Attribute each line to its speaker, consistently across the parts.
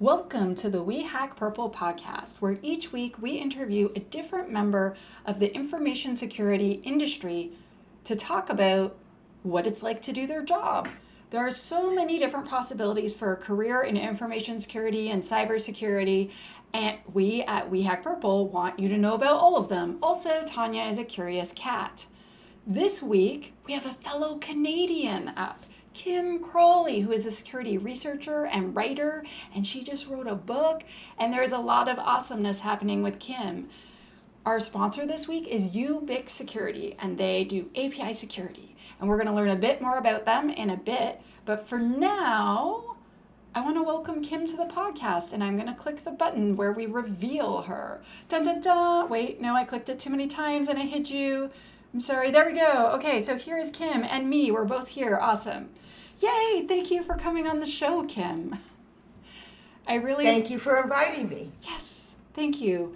Speaker 1: Welcome to the We Hack Purple podcast, where each week we interview a different member of the information security industry to talk about what it's like to do their job. There are so many different possibilities for a career in information security and cybersecurity, and we at We Hack Purple want you to know about all of them. Also, Tanya is a curious cat. This week, we have a fellow Canadian up, Kim Crawley, who is a security researcher and writer, and she just wrote a book, and there's a lot of awesomeness happening with Kim. Our sponsor this week is Security, and they do API security, and we're going to learn a bit more about them in a bit, but for now, I want to welcome Kim to the podcast, and I'm going to click the button where we reveal her. Dun dun dun! Wait, no, I clicked it too many times and I hid you. I'm sorry, there we go. Okay, so here is Kim and me. We're both here. Awesome. Yay, thank you for coming on the show, Kim.
Speaker 2: Thank you for inviting me.
Speaker 1: Yes, thank you.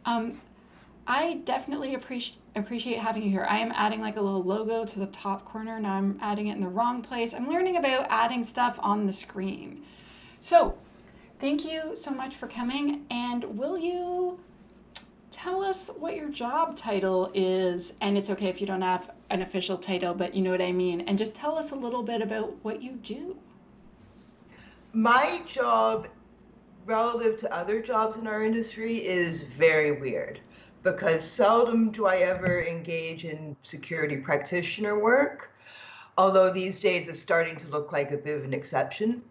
Speaker 1: I definitely appreciate having you here. I am adding like a little logo to the top corner. Now I'm adding it in the wrong place. I'm learning about adding stuff on the screen. So, thank you so much for coming. And will you tell us what your job title is? And it's okay if you don't have an official title, but you know what I mean. And just tell us a little bit about what you do.
Speaker 2: My job, relative to other jobs in our industry, is very weird because seldom do I ever engage in security practitioner work, although these days it's starting to look like a bit of an exception.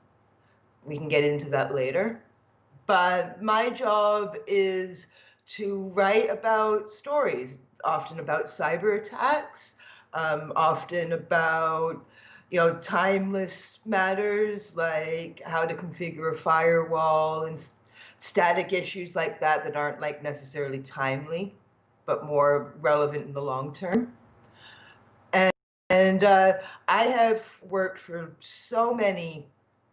Speaker 2: We can get into that later. But my job is to write about stories, often about cyber attacks, often about timeless matters like how to configure a firewall and static issues like that aren't like necessarily timely, but more relevant in the long term. And I have worked for so many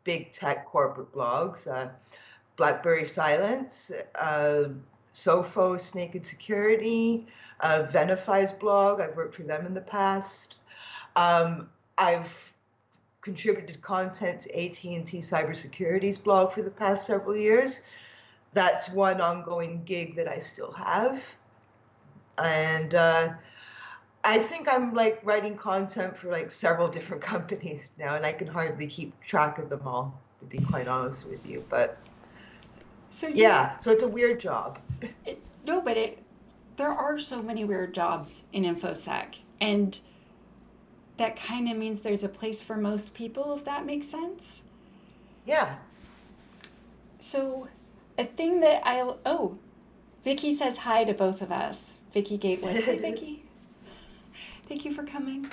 Speaker 2: big tech corporate blogs, BlackBerry Silence, Sophos Naked Security, Venafi's blog. I've worked for them in the past. I've contributed content to AT&T Cybersecurity's blog for the past several years. That's one ongoing gig that I still have. And I think I'm like writing content for like several different companies now, and I can hardly keep track of them all, to be quite honest with you. But so it's a weird job.
Speaker 1: There are so many weird jobs in InfoSec, and that kind of means there's a place for most people, if that makes sense.
Speaker 2: Yeah.
Speaker 1: So a thing that Vicky says hi to both of us. Vicky Gateway. Hi, Vicky. Thank you for coming.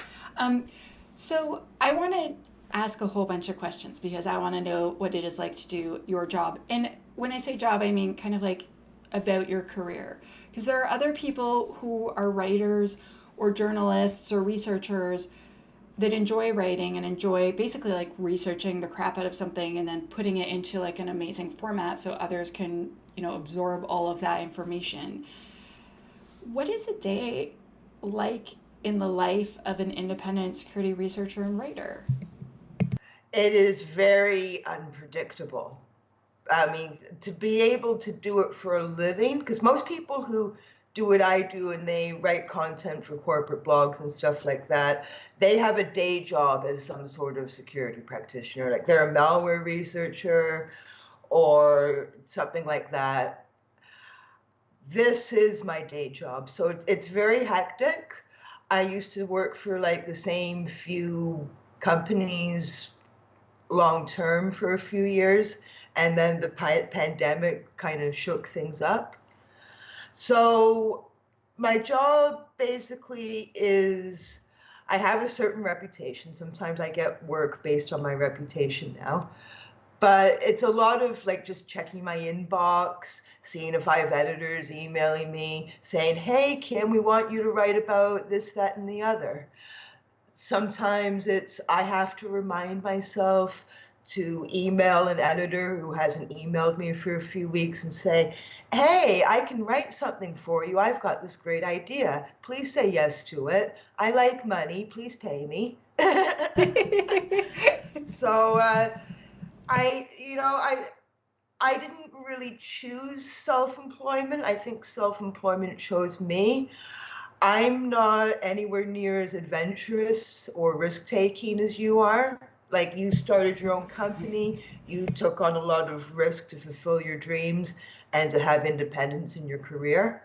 Speaker 1: So I want to ask a whole bunch of questions because I want to know what it is like to do your job. And when I say job, I mean kind of like about your career. Because there are other people who are writers or journalists or researchers that enjoy writing and enjoy basically like researching the crap out of something and then putting it into like an amazing format so others can, absorb all of that information. What is a day like in the life of an independent security researcher and writer?
Speaker 2: It is very unpredictable. I mean, to be able to do it for a living, because most people who do what I do and they write content for corporate blogs and stuff like that, they have a day job as some sort of security practitioner, like they're a malware researcher or something like that. This is my day job, so it's very hectic. I used to work for like the same few companies long term for a few years, and then the pandemic kind of shook things up. So my job basically is, I have a certain reputation. Sometimes I get work based on my reputation now, but it's a lot of like just checking my inbox, seeing if I have editors emailing me saying, hey, Kim, we want you to write about this, that, and the other. Sometimes I have to remind myself to email an editor who hasn't emailed me for a few weeks and say, hey, I can write something for you. I've got this great idea. Please say yes to it. I like money. Please pay me. So I I didn't really choose self-employment. I think self-employment chose me. I'm not anywhere near as adventurous or risk-taking as you are. Like, you started your own company, you took on a lot of risk to fulfill your dreams and to have independence in your career.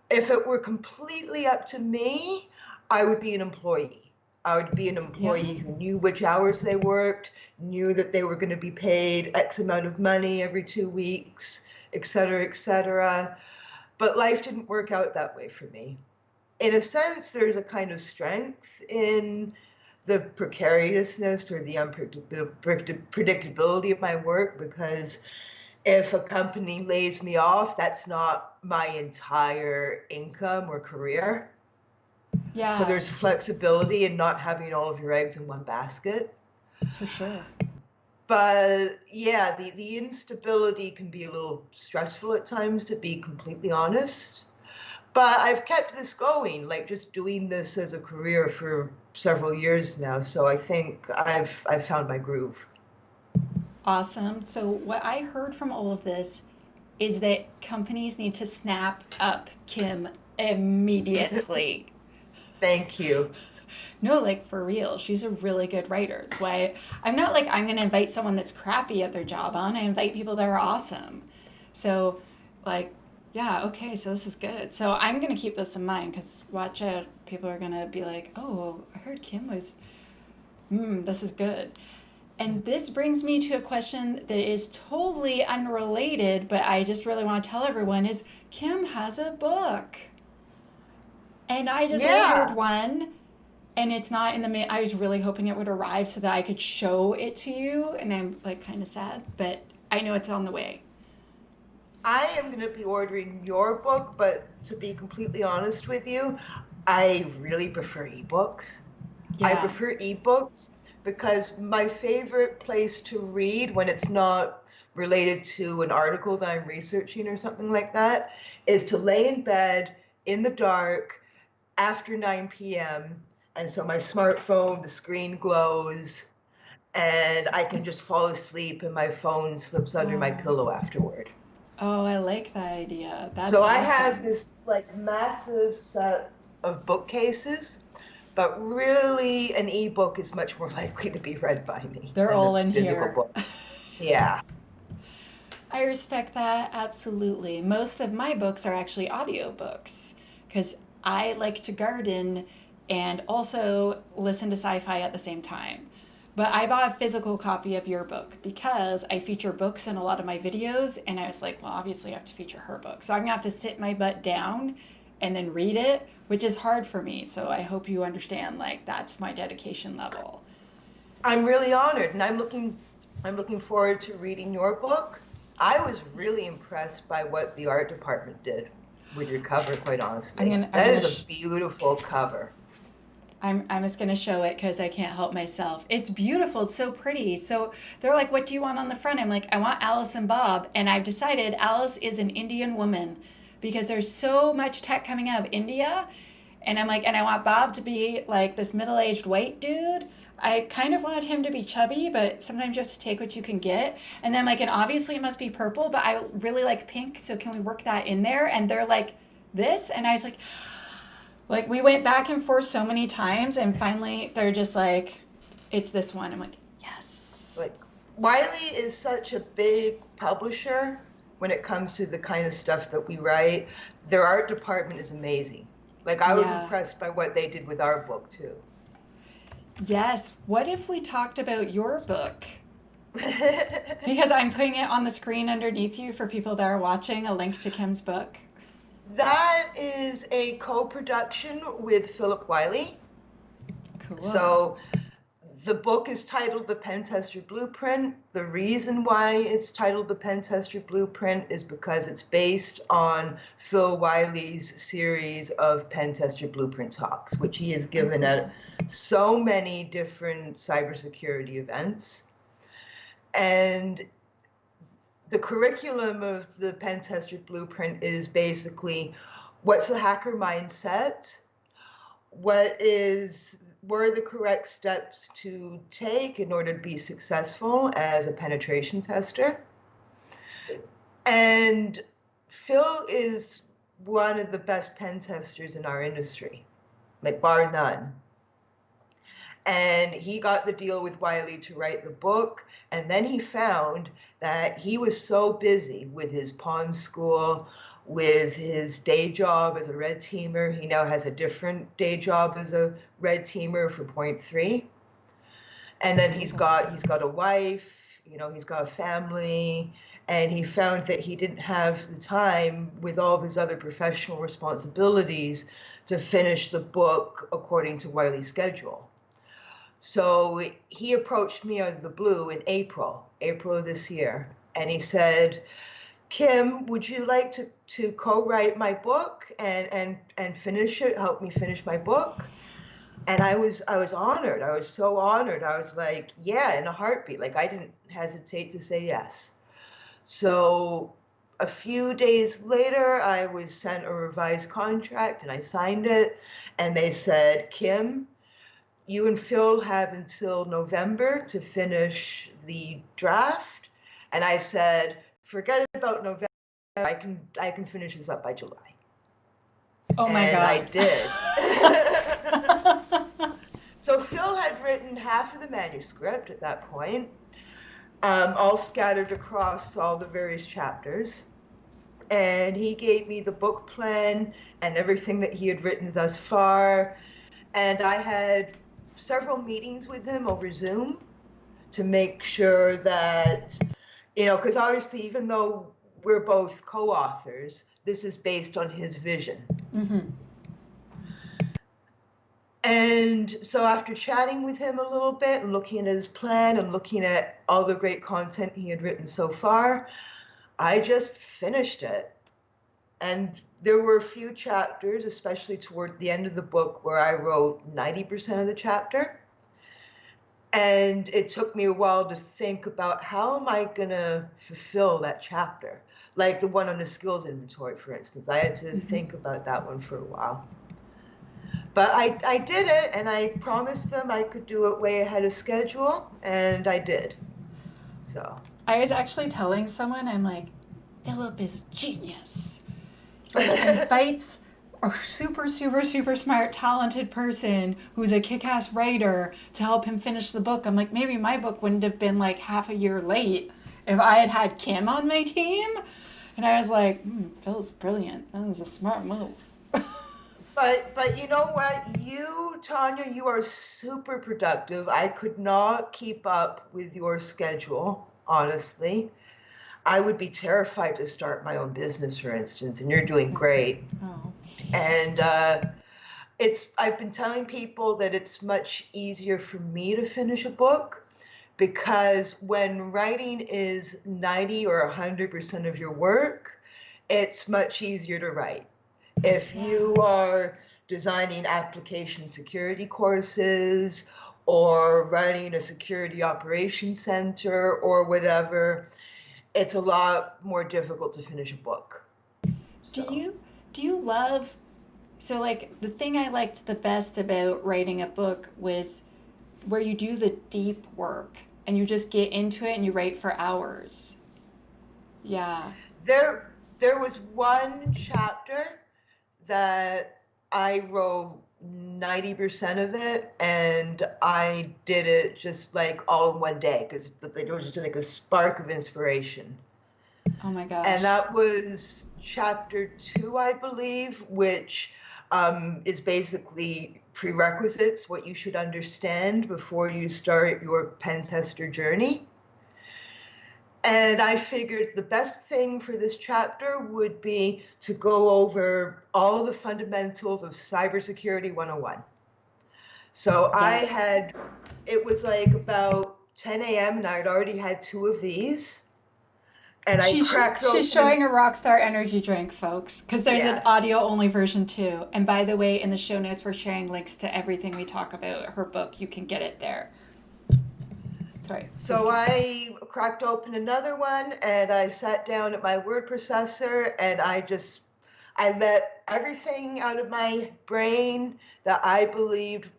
Speaker 2: If it were completely up to me, I would be an employee. I would be an
Speaker 1: Yeah.
Speaker 2: employee who knew which hours they worked, knew that they were going to be paid X amount of money every 2 weeks, et cetera, et cetera. But life didn't work out that way for me. In a sense, there's a kind of strength in the precariousness or the unpredictability of my work, because if a company lays me off, that's not my entire income or career. So
Speaker 1: Yeah,
Speaker 2: there's flexibility in not having all of your eggs in one basket.
Speaker 1: for sure.
Speaker 2: But yeah, the instability can be a little stressful at times, to be completely honest. But I've kept this going, like just doing this as a career for several years now. So I think I've found my groove.
Speaker 1: Awesome. So, what I heard from all of this is that companies need to snap up Kim immediately.
Speaker 2: Thank you.
Speaker 1: No, like for real, she's a really good writer. It's why I'm not like I'm going to invite someone that's crappy at their job on. I invite people that are awesome. So, like, yeah, okay, so this is good. So I'm going to keep this in mind because watch out. People are going to be like, oh, I heard Kim was, this is good. And this brings me to a question that is totally unrelated, but I just really want to tell everyone is Kim has a book. And I just ordered
Speaker 2: Yeah.
Speaker 1: one and it's not in the mail. I was really hoping it would arrive so that I could show it to you, and I'm like kind of sad, but I know it's on the way.
Speaker 2: I am going to be ordering your book, but to be completely honest with you, I really prefer ebooks. I
Speaker 1: Yeah.
Speaker 2: prefer ebooks because my favorite place to read when it's not related to an article that I'm researching or something like that is to lay in bed in the dark after 9 p.m. And so my smartphone, the screen glows, and I can just fall asleep and my phone slips under my
Speaker 1: Oh.
Speaker 2: pillow afterward.
Speaker 1: Oh, I like that idea. That's
Speaker 2: So I have
Speaker 1: awesome.
Speaker 2: this like massive set of bookcases, but really an ebook is much more likely to be read by me
Speaker 1: They're
Speaker 2: than a
Speaker 1: all in
Speaker 2: physical
Speaker 1: here.
Speaker 2: book. Yeah.
Speaker 1: I respect that absolutely. Most of my books are actually audiobooks because I like to garden and also listen to sci-fi at the same time. But I bought a physical copy of your book because I feature books in a lot of my videos, and I was like, well, obviously I have to feature her book. So I'm gonna have to sit my butt down and then read it, which is hard for me. So I hope you understand, like, that's my dedication level.
Speaker 2: I'm really honored, and I'm looking forward to reading your book. I was really impressed by what the art department did with your cover, quite
Speaker 1: I'm
Speaker 2: honestly.
Speaker 1: gonna I'm
Speaker 2: That
Speaker 1: gonna
Speaker 2: is a beautiful cover.
Speaker 1: I'm just gonna show it because I can't help myself. It's beautiful, it's so pretty. So they're like, "What do you want on the front?" I'm like, "I want Alice and Bob," and I've decided Alice is an Indian woman because there's so much tech coming out of India, and I'm like, and I want Bob to be like this middle-aged white dude. I kind of wanted him to be chubby, but sometimes you have to take what you can get. And then like, and obviously it must be purple, but I really like pink, so can we work that in there? And they're like, this, and I was like we went back and forth so many times, and finally they're just like, it's this one. I'm like, yes.
Speaker 2: Like, Wiley is such a big publisher when it comes to the kind of stuff that we write. Their art department is amazing. Like, I was
Speaker 1: Yeah.
Speaker 2: impressed by what they did with our book too.
Speaker 1: Yes. What if we talked about your book? Because I'm putting it on the screen underneath you for people that are watching, a link to Kim's book.
Speaker 2: That is a co-production with Philip Wiley.
Speaker 1: Cool.
Speaker 2: So the book is titled The Pen Tester Blueprint. The reason why it's titled The Pen Tester Blueprint is because it's based on Phil Wiley's series of Pen Tester Blueprint talks, which he has
Speaker 1: Oh,
Speaker 2: given
Speaker 1: cool.
Speaker 2: at so many different cybersecurity events. And the curriculum of the Pen Tester Blueprint is basically what's the hacker mindset, what are the correct steps to take in order to be successful as a penetration tester, And Phil is one of the best pen testers in our industry, like bar none. And he got the deal with Wiley to write the book. And then he found that he was so busy with his pawn school, with his day job as a red teamer. He now has a different day job as a red teamer for Point 3. And then he's got a wife, he's got a family, and he found that he didn't have the time with all of his other professional responsibilities to finish the book according to Wiley's schedule. So he approached me out of the blue in April of this year, and he said, Kim, would you like to co-write my book and finish it, help me finish my book? And I was honored. I was so honored. I was like, yeah, in a heartbeat. Like, I didn't hesitate to say yes. So a few days later, I was sent a revised contract and I signed it. And they said, Kim, you and Phil have until November to finish the draft. And I said, forget about November. I can finish this up by July.
Speaker 1: Oh my God.
Speaker 2: And I did. So Phil had written half of the manuscript at that point, all scattered across all the various chapters. And he gave me the book plan and everything that he had written thus far. And I had several meetings with him over Zoom to make sure that, because obviously, even though we're both co-authors, this is based on his vision.
Speaker 1: Mm-hmm.
Speaker 2: And so after chatting with him a little bit and looking at his plan and looking at all the great content he had written so far, I just finished it. And there were a few chapters, especially toward the end of the book, where I wrote 90% of the chapter. And it took me a while to think about how am I going to fulfill that chapter? Like the one on the skills inventory, for instance. I had to think about that one for a while. But I did it, and I promised them I could do it way ahead of schedule, and I did. So
Speaker 1: I was actually telling someone, I'm like, Philip is genius. Like, invites a super, super, super smart, talented person who's a kick-ass writer to help him finish the book. I'm like, maybe my book wouldn't have been like half a year late if I had had Kim on my team. And I was like, Phil's brilliant. That was a smart move.
Speaker 2: But you know what? You, Tanya, you are super productive. I could not keep up with your schedule, honestly. I would be terrified to start my own business, for instance, and you're doing great.
Speaker 1: Oh.
Speaker 2: And I've been telling people that it's much easier for me to finish a book because when writing is 90 or 100% of your work, it's much easier to write. If you are designing application security courses or running a security operations center or whatever, it's a lot more difficult to finish a book. So.
Speaker 1: Do you love, so like the thing I liked the best about writing a book was where you do the deep work and you just get into it and you write for hours. Yeah.
Speaker 2: There was one chapter that I wrote 90% of it, and I did it just like all in one day because there was just like a spark of inspiration.
Speaker 1: Oh my gosh.
Speaker 2: And that was chapter 2, I believe, which is basically prerequisites, what you should understand before you start your pen tester journey. And I figured the best thing for this chapter would be to go over all the fundamentals of Cybersecurity 101. So
Speaker 1: Yes.
Speaker 2: it was like about 10 a.m. and I'd already had 2 of these. And I cracked open.
Speaker 1: She's showing a Rockstar energy drink, folks, because there's an
Speaker 2: Yes.
Speaker 1: audio-only version too. And by the way, in the show notes, we're sharing links to everything we talk about her book. You can get it there. Sorry.
Speaker 2: So I cracked open another one and I sat down at my word processor and I let everything out of my brain that I believed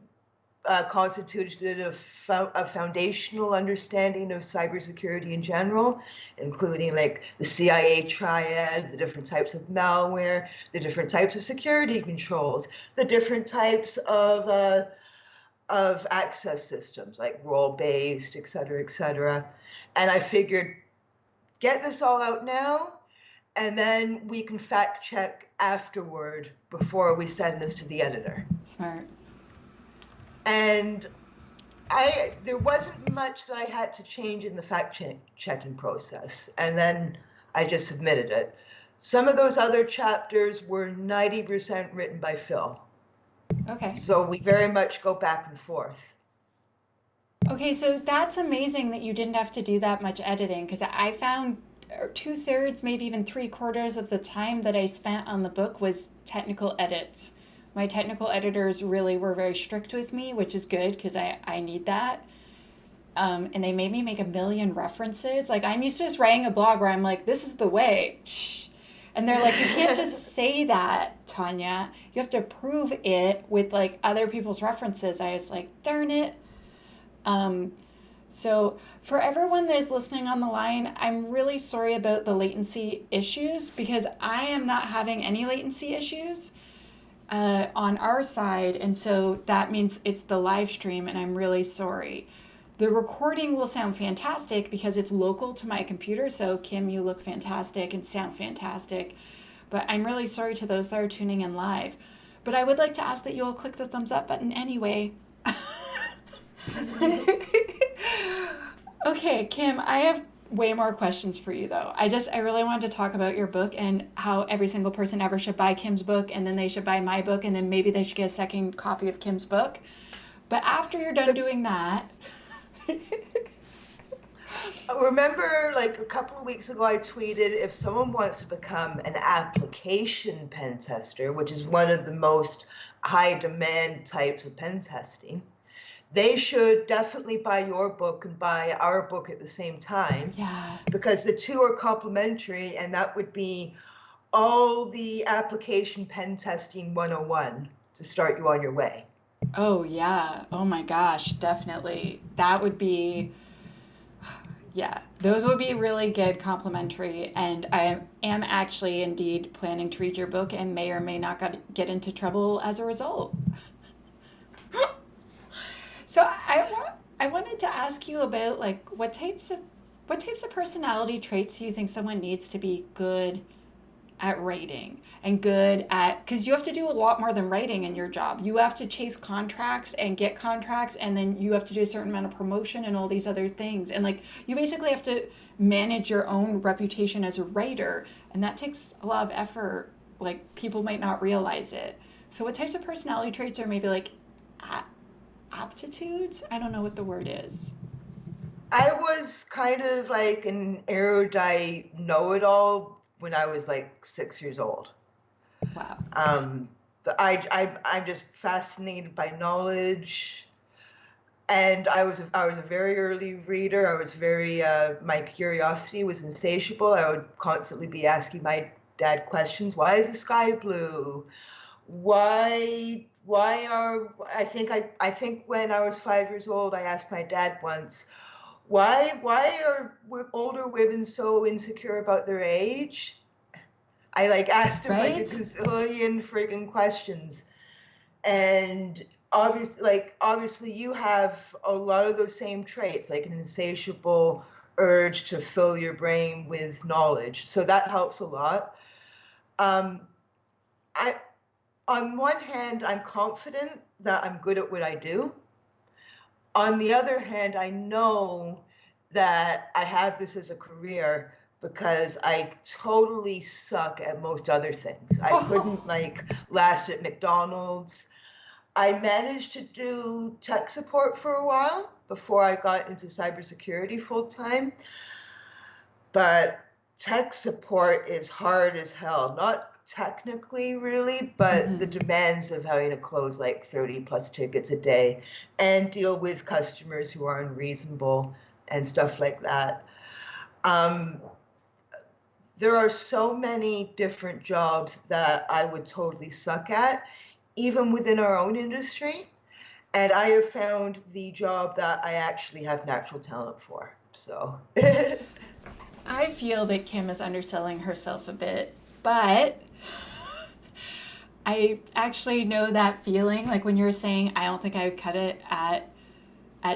Speaker 2: constituted of a foundational understanding of cybersecurity in general, including like the CIA triad, the different types of malware, the different types of security controls, the different types of access systems like role-based, et cetera, et cetera. And I figured, get this all out now, and then we can fact check afterward before we send this to the editor.
Speaker 1: Smart.
Speaker 2: And there wasn't much that I had to change in the fact-checking process, and then I just submitted it. Some of those other chapters were 90% written by Phil.
Speaker 1: Okay.
Speaker 2: So we very much go back and forth.
Speaker 1: Okay, so that's amazing that you didn't have to do that much editing, because I found 2/3, maybe even 3/4 of the time that I spent on the book was technical edits. My technical editors really were very strict with me, which is good because I need that. And they made me make a million references. Like, I'm used to just writing a blog where I'm like, this is the way. And they're like, you can't just say that, Tanya. You have to prove it with like other people's references. I was like, darn it. So for everyone that is listening on the line, I'm really sorry about the latency issues, because I am not having any latency issues on our side. And so that means it's the live stream, and I'm really sorry. The recording will sound fantastic because it's local to my computer. So Kim, you look fantastic and sound fantastic. But I'm really sorry to those that are tuning in live. But I would like to ask that you all click the thumbs up button anyway. Okay, Kim, I have way more questions for you though. I really wanted to talk about your book and how every single person ever should buy Kim's book, and then they should buy my book, and then maybe they should get a second copy of Kim's book. But after you're done doing that...
Speaker 2: Remember, like a couple of weeks ago, I tweeted, if someone wants to become an application pen tester, which is one of the most high demand types of pen testing, they should definitely buy your book and buy our book at the same time.
Speaker 1: Yeah.
Speaker 2: Because the two are complementary, and that would be all the application pen testing 101 to start you on your way.
Speaker 1: Oh, yeah. Oh my gosh, definitely. That would be, yeah, those would be really good complimentary. And I am actually indeed planning to read your book and may or may not get into trouble as a result. So I wanted to ask you about like what types of personality traits do you think someone needs to be good at writing and good at, because you have to do a lot more than writing in your job. You have to chase contracts and get contracts, and then you have to do a certain amount of promotion and all these other things. And like you basically have to manage your own reputation as a writer, and that takes a lot of effort. Like people might not realize it. So what types of personality traits are maybe like aptitudes? I don't know what the word is.
Speaker 2: I was kind of like an erudite know-it-all when I was like 6 years old.
Speaker 1: Wow.
Speaker 2: So I'm just fascinated by knowledge, and I was a very early reader. I was very my curiosity was insatiable. I would constantly be asking my dad questions. Why is the sky blue? Why are I think when I was 5 years old, I asked my dad once, why are older women so insecure about their age? I like asked him like a gazillion friggin' questions, and obviously you have a lot of those same traits, like an insatiable urge to fill your brain with knowledge. So that helps a lot. On one hand, I'm confident that I'm good at what I do. On the other hand, I know that I have this as a career because I totally suck at most other things. I couldn't like last at McDonald's. I managed to do tech support for a while before I got into cybersecurity full time. But tech support is hard as hell. Not technically really, but the demands of having to close like 30 plus tickets a day and deal with customers who are unreasonable and stuff like that. There are so many different jobs that I would totally suck at, even within our own industry. And I have found the job that I actually have natural talent for. So
Speaker 1: I feel that Kim is underselling herself a bit, but I actually know that feeling. Like when you were saying, I don't think I would cut it at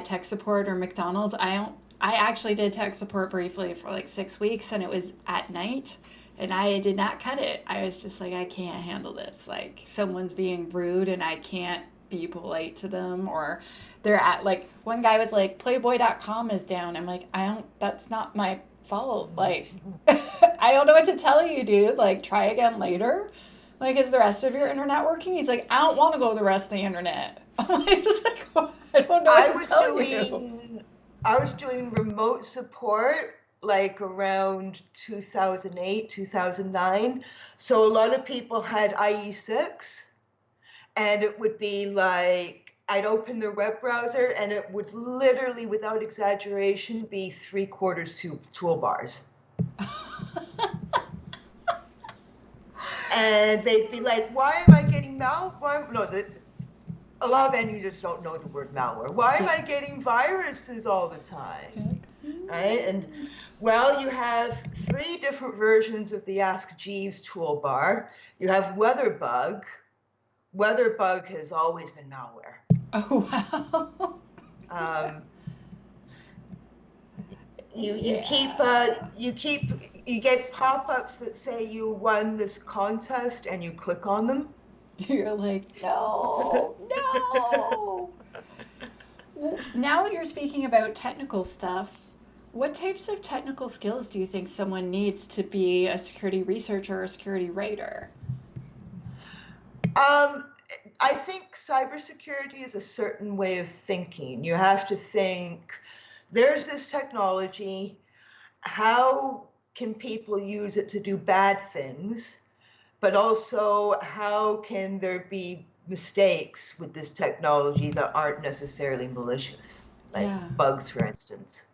Speaker 1: tech support or McDonald's. I actually did tech support briefly for like 6 weeks, and it was at night, and I did not cut it. I was just like, I can't handle this. Like someone's being rude, and I can't be polite to them, or they're at like one guy was like, Playboy.com is down. I'm like, that's not my fault. Like I don't know what to tell you, dude. Like try again later. Like, is the rest of your internet working? He's like, I don't want to go to the rest of the internet. I'm like, just like, I don't know
Speaker 2: I
Speaker 1: what to
Speaker 2: was
Speaker 1: tell you.
Speaker 2: I was doing remote support like around 2008, 2009. So a lot of people had IE6, and it would be like I'd open their web browser and it would literally, without exaggeration, be 3/4 toolbars. And they'd be like, why am I getting malware? No, a lot of end users don't know the word malware. Why am I getting viruses all the time? Right? And well, you have 3 different versions of the Ask Jeeves toolbar. You have WeatherBug. WeatherBug has always been malware.
Speaker 1: Oh, wow.
Speaker 2: Um, you get pop-ups that say you won this contest, and you click on them.
Speaker 1: You're like, no, no. Well, now that you're speaking about technical stuff, what types of technical skills do you think someone needs to be a security researcher or a security writer?
Speaker 2: I think cybersecurity is a certain way of thinking. You have to think, there's this technology, how can people use it to do bad things? But also, how can there be mistakes with this technology that aren't necessarily malicious, like bugs, for instance?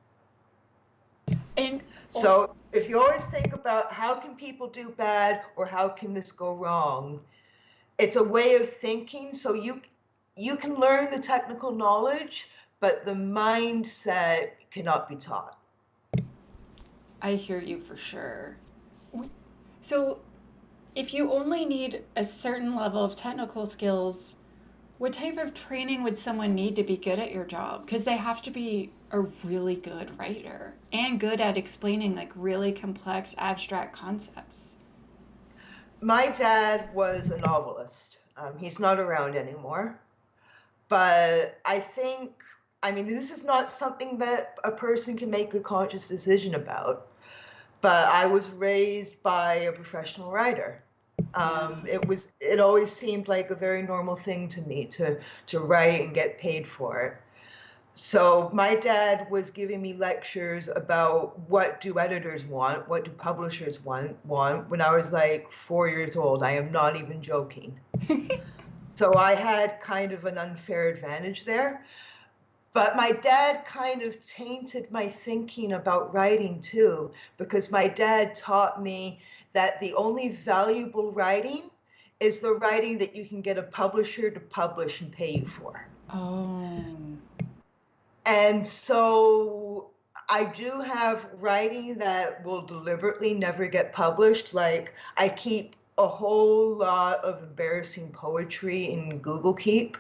Speaker 1: And
Speaker 2: so if you always think about how can people do bad or how can this go wrong, it's a way of thinking. So you can learn the technical knowledge, but the mindset cannot be taught.
Speaker 1: I hear you for sure. So if you only need a certain level of technical skills, what type of training would someone need to be good at your job? Because they have to be a really good writer and good at explaining like really complex abstract concepts.
Speaker 2: My dad was a novelist. He's not around anymore. But I mean, this is not something that a person can make a conscious decision about. But I was raised by a professional writer. It always seemed like a very normal thing to me to write and get paid for it. So my dad was giving me lectures about what do editors want, what do publishers want when I was like 4 years old. I am not even joking. So I had kind of an unfair advantage there. But my dad kind of tainted my thinking about writing too, because my dad taught me that the only valuable writing is the writing that you can get a publisher to publish and pay you for.
Speaker 1: Oh.
Speaker 2: And so I do have writing that will deliberately never get published. Like I keep a whole lot of embarrassing poetry in Google Keep.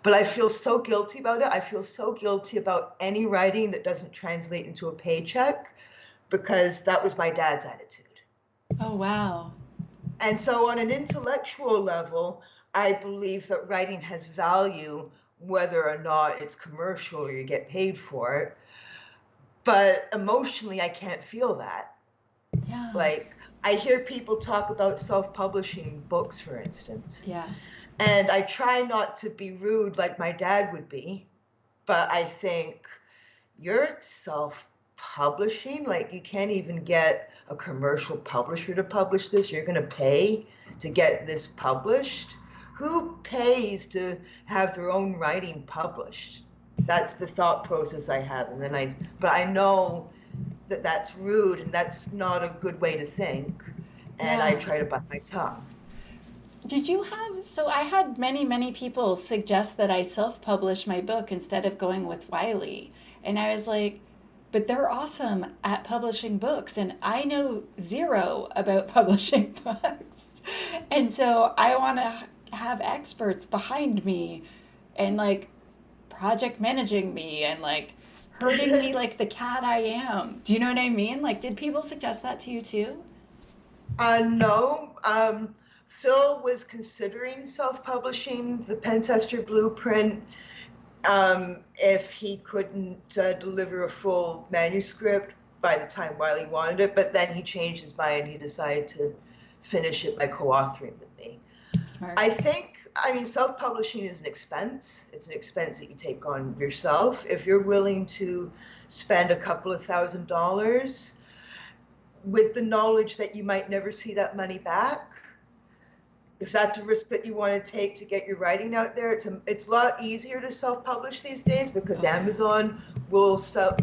Speaker 2: But I feel so guilty about it. I feel so guilty about any writing that doesn't translate into a paycheck, because that was my dad's attitude.
Speaker 1: Oh, wow.
Speaker 2: And so on an intellectual level, I believe that writing has value whether or not it's commercial or you get paid for it. But emotionally, I can't feel that.
Speaker 1: Yeah.
Speaker 2: Like, I hear people talk about self-publishing books, for instance.
Speaker 1: Yeah.
Speaker 2: And I try not to be rude like my dad would be, but I think, you're self-publishing? Like, you can't even get a commercial publisher to publish this? You're going to pay to get this published? Who pays to have their own writing published? That's the thought process I have. But I know that that's rude and that's not a good way to think. And I try to bite my tongue.
Speaker 1: Did you have, so I had many people suggest that I self-publish my book instead of going with Wiley. And I was like, but they're awesome at publishing books, and I know zero about publishing books. And so I want to have experts behind me and like project managing me and like herding me like the cat I am. Do you know what I mean? Like, did people suggest that to you too?
Speaker 2: No. Phil was considering self-publishing the Pentester Blueprint if he couldn't deliver a full manuscript by the time Wiley wanted it, but then he changed his mind. He decided to finish it by co-authoring with me.
Speaker 1: Smart.
Speaker 2: I mean, self-publishing is an expense. It's an expense that you take on yourself. If you're willing to spend a couple of $1,000s with the knowledge that you might never see that money back, if that's a risk that you want to take to get your writing out there, it's a lot easier to self-publish these days because Amazon will sell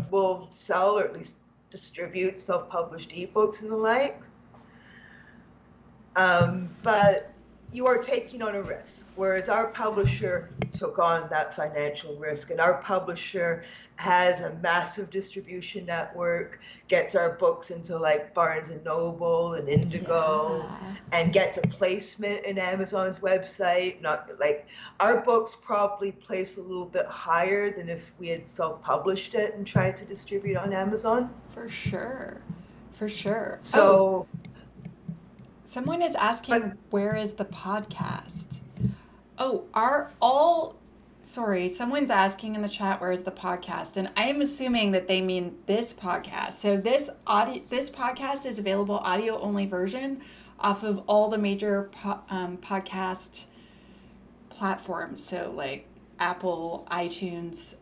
Speaker 2: or at least distribute self-published ebooks and the like. But you are taking on a risk, whereas our publisher took on that financial risk, and our publisher has a massive distribution network, gets our books into like Barnes and Noble and Indigo,
Speaker 1: Yeah.
Speaker 2: and gets a placement in Amazon's website. Not like our books probably place a little bit higher than if we had self-published it and tried to distribute on Amazon.
Speaker 1: For sure. For sure.
Speaker 2: So,
Speaker 1: Someone is
Speaker 2: but
Speaker 1: asking, where is the podcast? Sorry, someone's asking in the chat, where is the podcast? And I am assuming that they mean this podcast. So this podcast is available audio only version off of all the major podcast platforms. So like Apple, iTunes,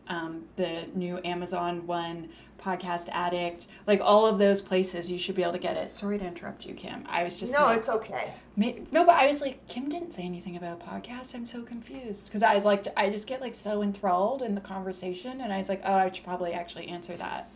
Speaker 1: the new Amazon one, Podcast Addict, like all of those places, you should be able to get it. Sorry to interrupt you, Kim. I was just
Speaker 2: no,
Speaker 1: like,
Speaker 2: it's okay.
Speaker 1: no, but I was like, Kim didn't say anything about podcasts. I'm so confused because I was like, I just get like so enthralled in the conversation, and I was like, oh, I should probably actually answer that.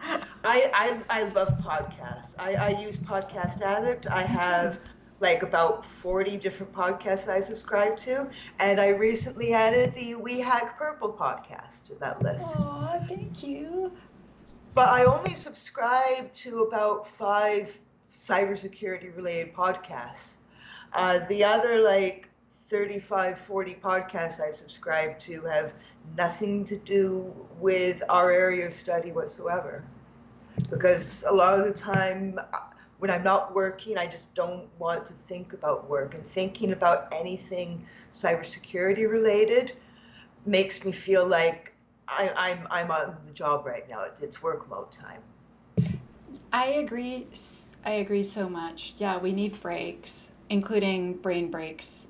Speaker 2: I love podcasts. I use Podcast Addict. I have like about 40 different podcasts that I subscribe to, and I recently added the We Hack Purple podcast to that list.
Speaker 1: Aw, thank you.
Speaker 2: But I only subscribe to about 5 cybersecurity related podcasts. The other like 35, 40 podcasts I subscribe to have nothing to do with our area of study whatsoever. Because a lot of the time when I'm not working, I just don't want to think about work. And thinking about anything cybersecurity related makes me feel like I'm on the job right now. It's work mode time.
Speaker 1: I agree. I agree so much. Yeah, we need breaks, including brain breaks.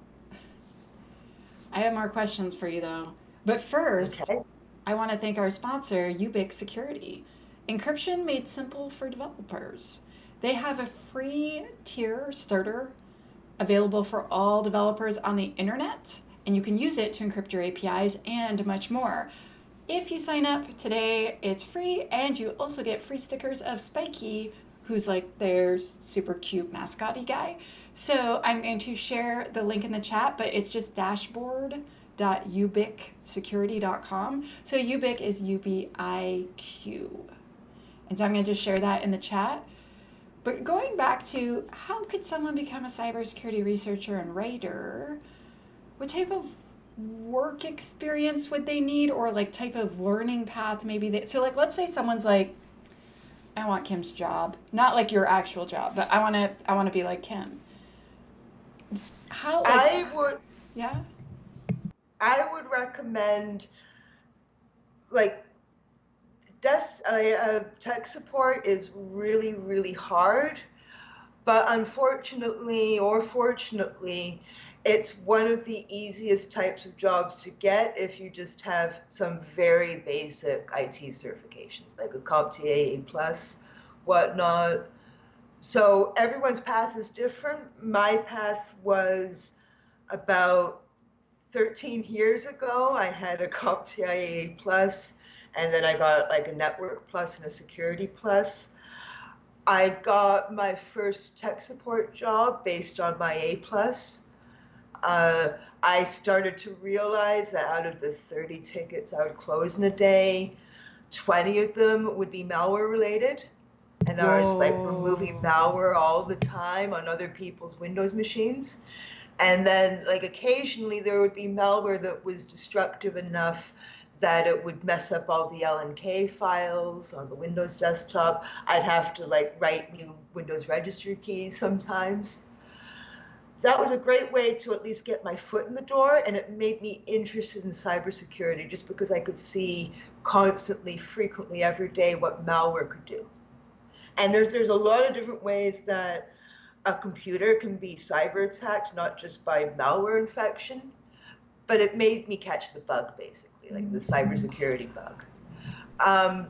Speaker 1: I have more questions for you though. But first,
Speaker 2: Okay.
Speaker 1: I want to thank our sponsor, Ubic Security. Encryption made simple for developers. They have a free tier starter available for all developers on the internet, and you can use it to encrypt your APIs and much more. If you sign up today, it's free, and you also get free stickers of Spikey, who's like their super cute mascotty guy. So I'm going to share the link in the chat, but it's just dashboard.ubicsecurity.com. So Ubic is UBIQ. And so I'm going to just share that in the chat. But going back to how could someone become a cybersecurity researcher and writer, what type of work experience would they need, or like type of learning path maybe they, so like let's say someone's like, I want Kim's job, not like your actual job, but I want to be like Kim. How like, yeah?
Speaker 2: I would recommend like tech support is really, really hard, but unfortunately or fortunately, it's one of the easiest types of jobs to get if you just have some very basic IT certifications, like a CompTIA A+, whatnot. So everyone's path is different. My path was about 13 years ago. I had a CompTIA A+, and then I got like a Network Plus and a Security Plus. I got my first tech support job based on my A plus. Uh, I started to realize that out of the 30 tickets I would close in a day, 20 of them would be malware related. And I was like removing
Speaker 1: Whoa.
Speaker 2: malware all the time on other people's Windows machines. And then, like, occasionally there would be malware that was destructive enough that it would mess up all the LNK files on the Windows desktop. I'd have to, like, write new Windows registry keys sometimes. That was a great way to at least get my foot in the door, and it made me interested in cybersecurity just because I could see constantly, frequently, every day what malware could do. And there's a lot of different ways that a computer can be cyber attacked, not just by malware infection, but it made me catch the bug, basically, like the cybersecurity bug.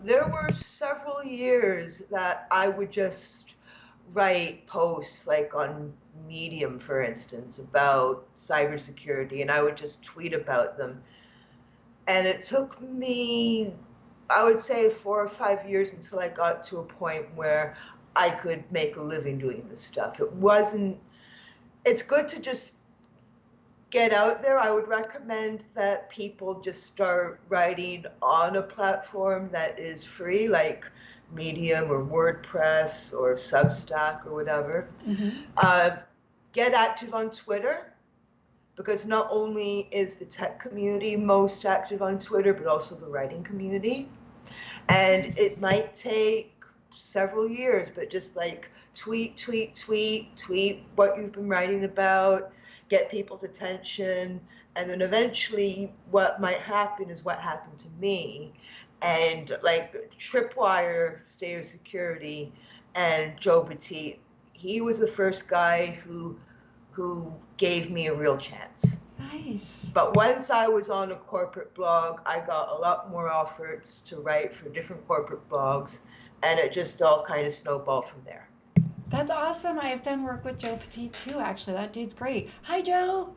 Speaker 2: There were several years that I would just write posts, like on Medium, for instance, about cybersecurity, and I would just tweet about them. And it took me, I would say, 4 or 5 years until I got to a point where I could make a living doing this stuff. It's good to just get out there. I would recommend that people just start writing on a platform that is free, like Medium or WordPress or Substack or whatever. Get active on Twitter, because not only is the tech community most active on Twitter, but also the writing community. And it might take several years, but just like tweet what you've been writing about, get people's attention, and then eventually what might happen is what happened to me. And like Tripwire, State of Security, and Joe Petit, he was the first guy who gave me a real chance.
Speaker 1: Nice.
Speaker 2: But once I was on a corporate blog, I got a lot more offers to write for different corporate blogs, and it just all kind of snowballed from there.
Speaker 1: That's awesome. I've done work with Joe Petit too, actually. That dude's great. Hi, Joe.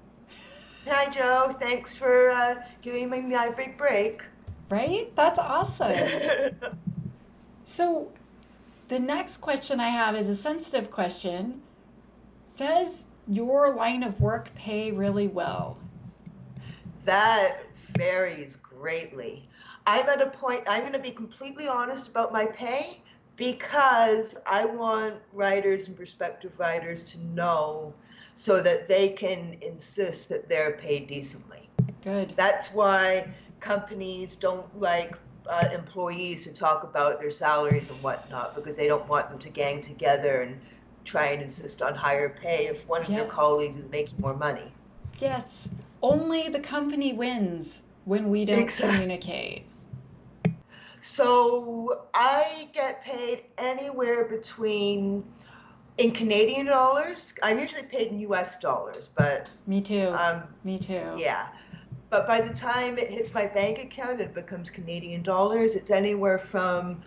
Speaker 2: Hi, Joe. Thanks for giving me my big break.
Speaker 1: Right? That's awesome. So, the next question I have is a sensitive question. Does your line of work pay really well?
Speaker 2: That varies greatly. I'm at a point, I'm going to be completely honest about my pay because I want writers and prospective writers to know so that they can insist that they're paid decently.
Speaker 1: Good.
Speaker 2: That's why companies don't like employees to talk about their salaries and whatnot, because they don't want them to gang together and try and insist on higher pay if one of their
Speaker 1: Yeah.
Speaker 2: colleagues is making more money.
Speaker 1: Yes. Only the company wins when we don't
Speaker 2: Exactly.
Speaker 1: communicate.
Speaker 2: So I get paid anywhere between, in Canadian dollars, I'm usually paid in US dollars, but
Speaker 1: Me too.
Speaker 2: um,
Speaker 1: Me too.
Speaker 2: yeah. But by the time it hits my bank account, it becomes Canadian dollars. It's anywhere from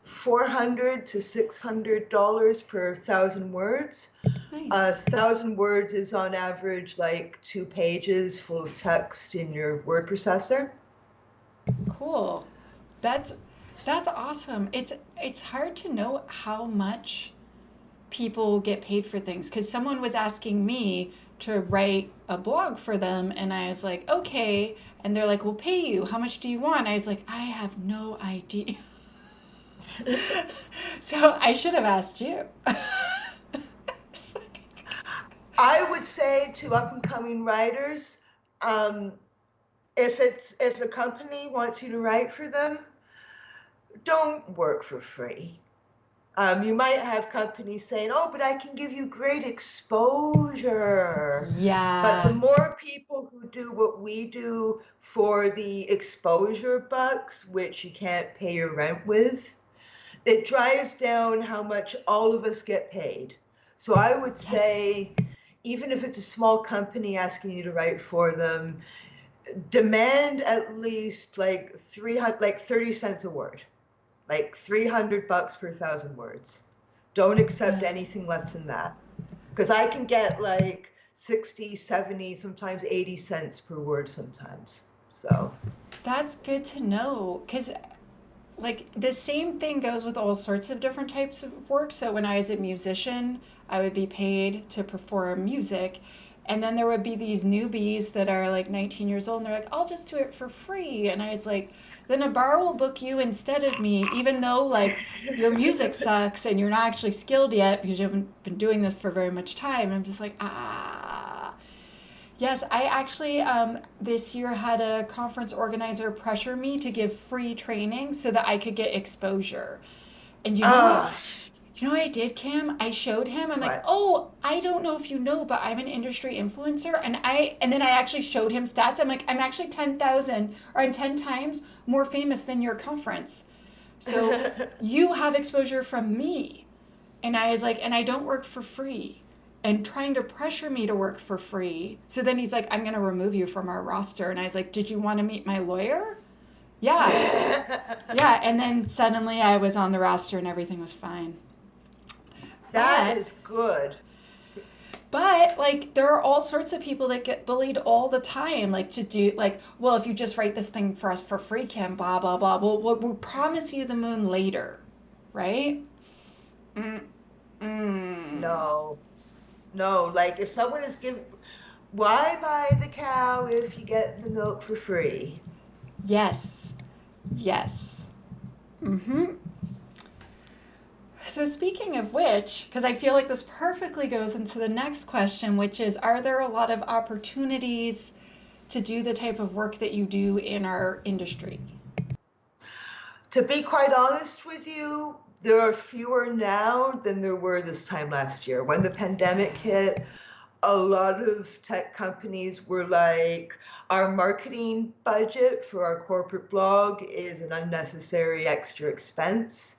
Speaker 2: $400 to $600 per 1,000 words.
Speaker 1: Nice.
Speaker 2: 1,000 words is on average like 2 pages full of text in your word processor.
Speaker 1: Cool. That's awesome. It's hard to know how much people get paid for things because someone was asking me to write a blog for them and I was like, "Okay." And they're like, "We'll pay you. How much do you want?" I was like, "I have no idea." So I should have asked you.
Speaker 2: I would say to up and coming writers, if a company wants you to write for them, don't work for free. You might have companies saying, "Oh, but I can give you great exposure." But the
Speaker 1: Yeah.
Speaker 2: more people who do what we do for the exposure bucks, which you can't pay your rent with, it drives down how much all of us get paid. So I would
Speaker 1: Yes.
Speaker 2: say, even if it's a small company asking you to write for them, demand at least like 30 cents a word, like $300 per 1,000 words. Don't accept anything less than that, because I can get like 60, 70, sometimes 80 cents per word sometimes. So
Speaker 1: That's good to know because like the same thing goes with all sorts of different types of work. So when I was a musician, I would be paid to perform music. And then there would be these newbies that are like 19 years old and they're like, I'll just do it for free. And I was like, then a bar will book you instead of me, even though like your music sucks and you're not actually skilled yet because you haven't been doing this for very much time. I'm just like, ah. Yes, I actually this year had a conference organizer pressure me to give free training so that I could get exposure. And you know what?
Speaker 2: Ah,
Speaker 1: You know what I did, Kim? I showed him. I'm like,
Speaker 2: what?
Speaker 1: oh, I don't know if you know, but I'm an industry influencer, and then I actually showed him stats. I'm like, I'm actually 10,000 or I'm 10 times more famous than your conference. So you have exposure from me. And I was like, and I don't work for free. And trying to pressure me to work for free. So then he's like, I'm going to remove you from our roster. And I was like, did you want to meet my lawyer? Yeah. Yeah. And then suddenly I was on the roster and everything was fine.
Speaker 2: That
Speaker 1: But,
Speaker 2: is good.
Speaker 1: but like, there are all sorts of people that get bullied all the time. Like, to do, like, well, if you just write this thing for us for free, Kim, blah, blah, blah. We'll promise you the moon later. Right? Mm-mm.
Speaker 2: No, no. Like if someone is giving, why buy the cow if you get the milk for free?
Speaker 1: Yes. Yes. Mm-hmm. So speaking of which, because I feel like this perfectly goes into the next question, which is, are there a lot of opportunities to do the type of work that you do in our industry?
Speaker 2: To be quite honest with you, there are fewer now than there were this time last year. When the pandemic hit, a lot of tech companies were like, our marketing budget for our corporate blog is an unnecessary extra expense.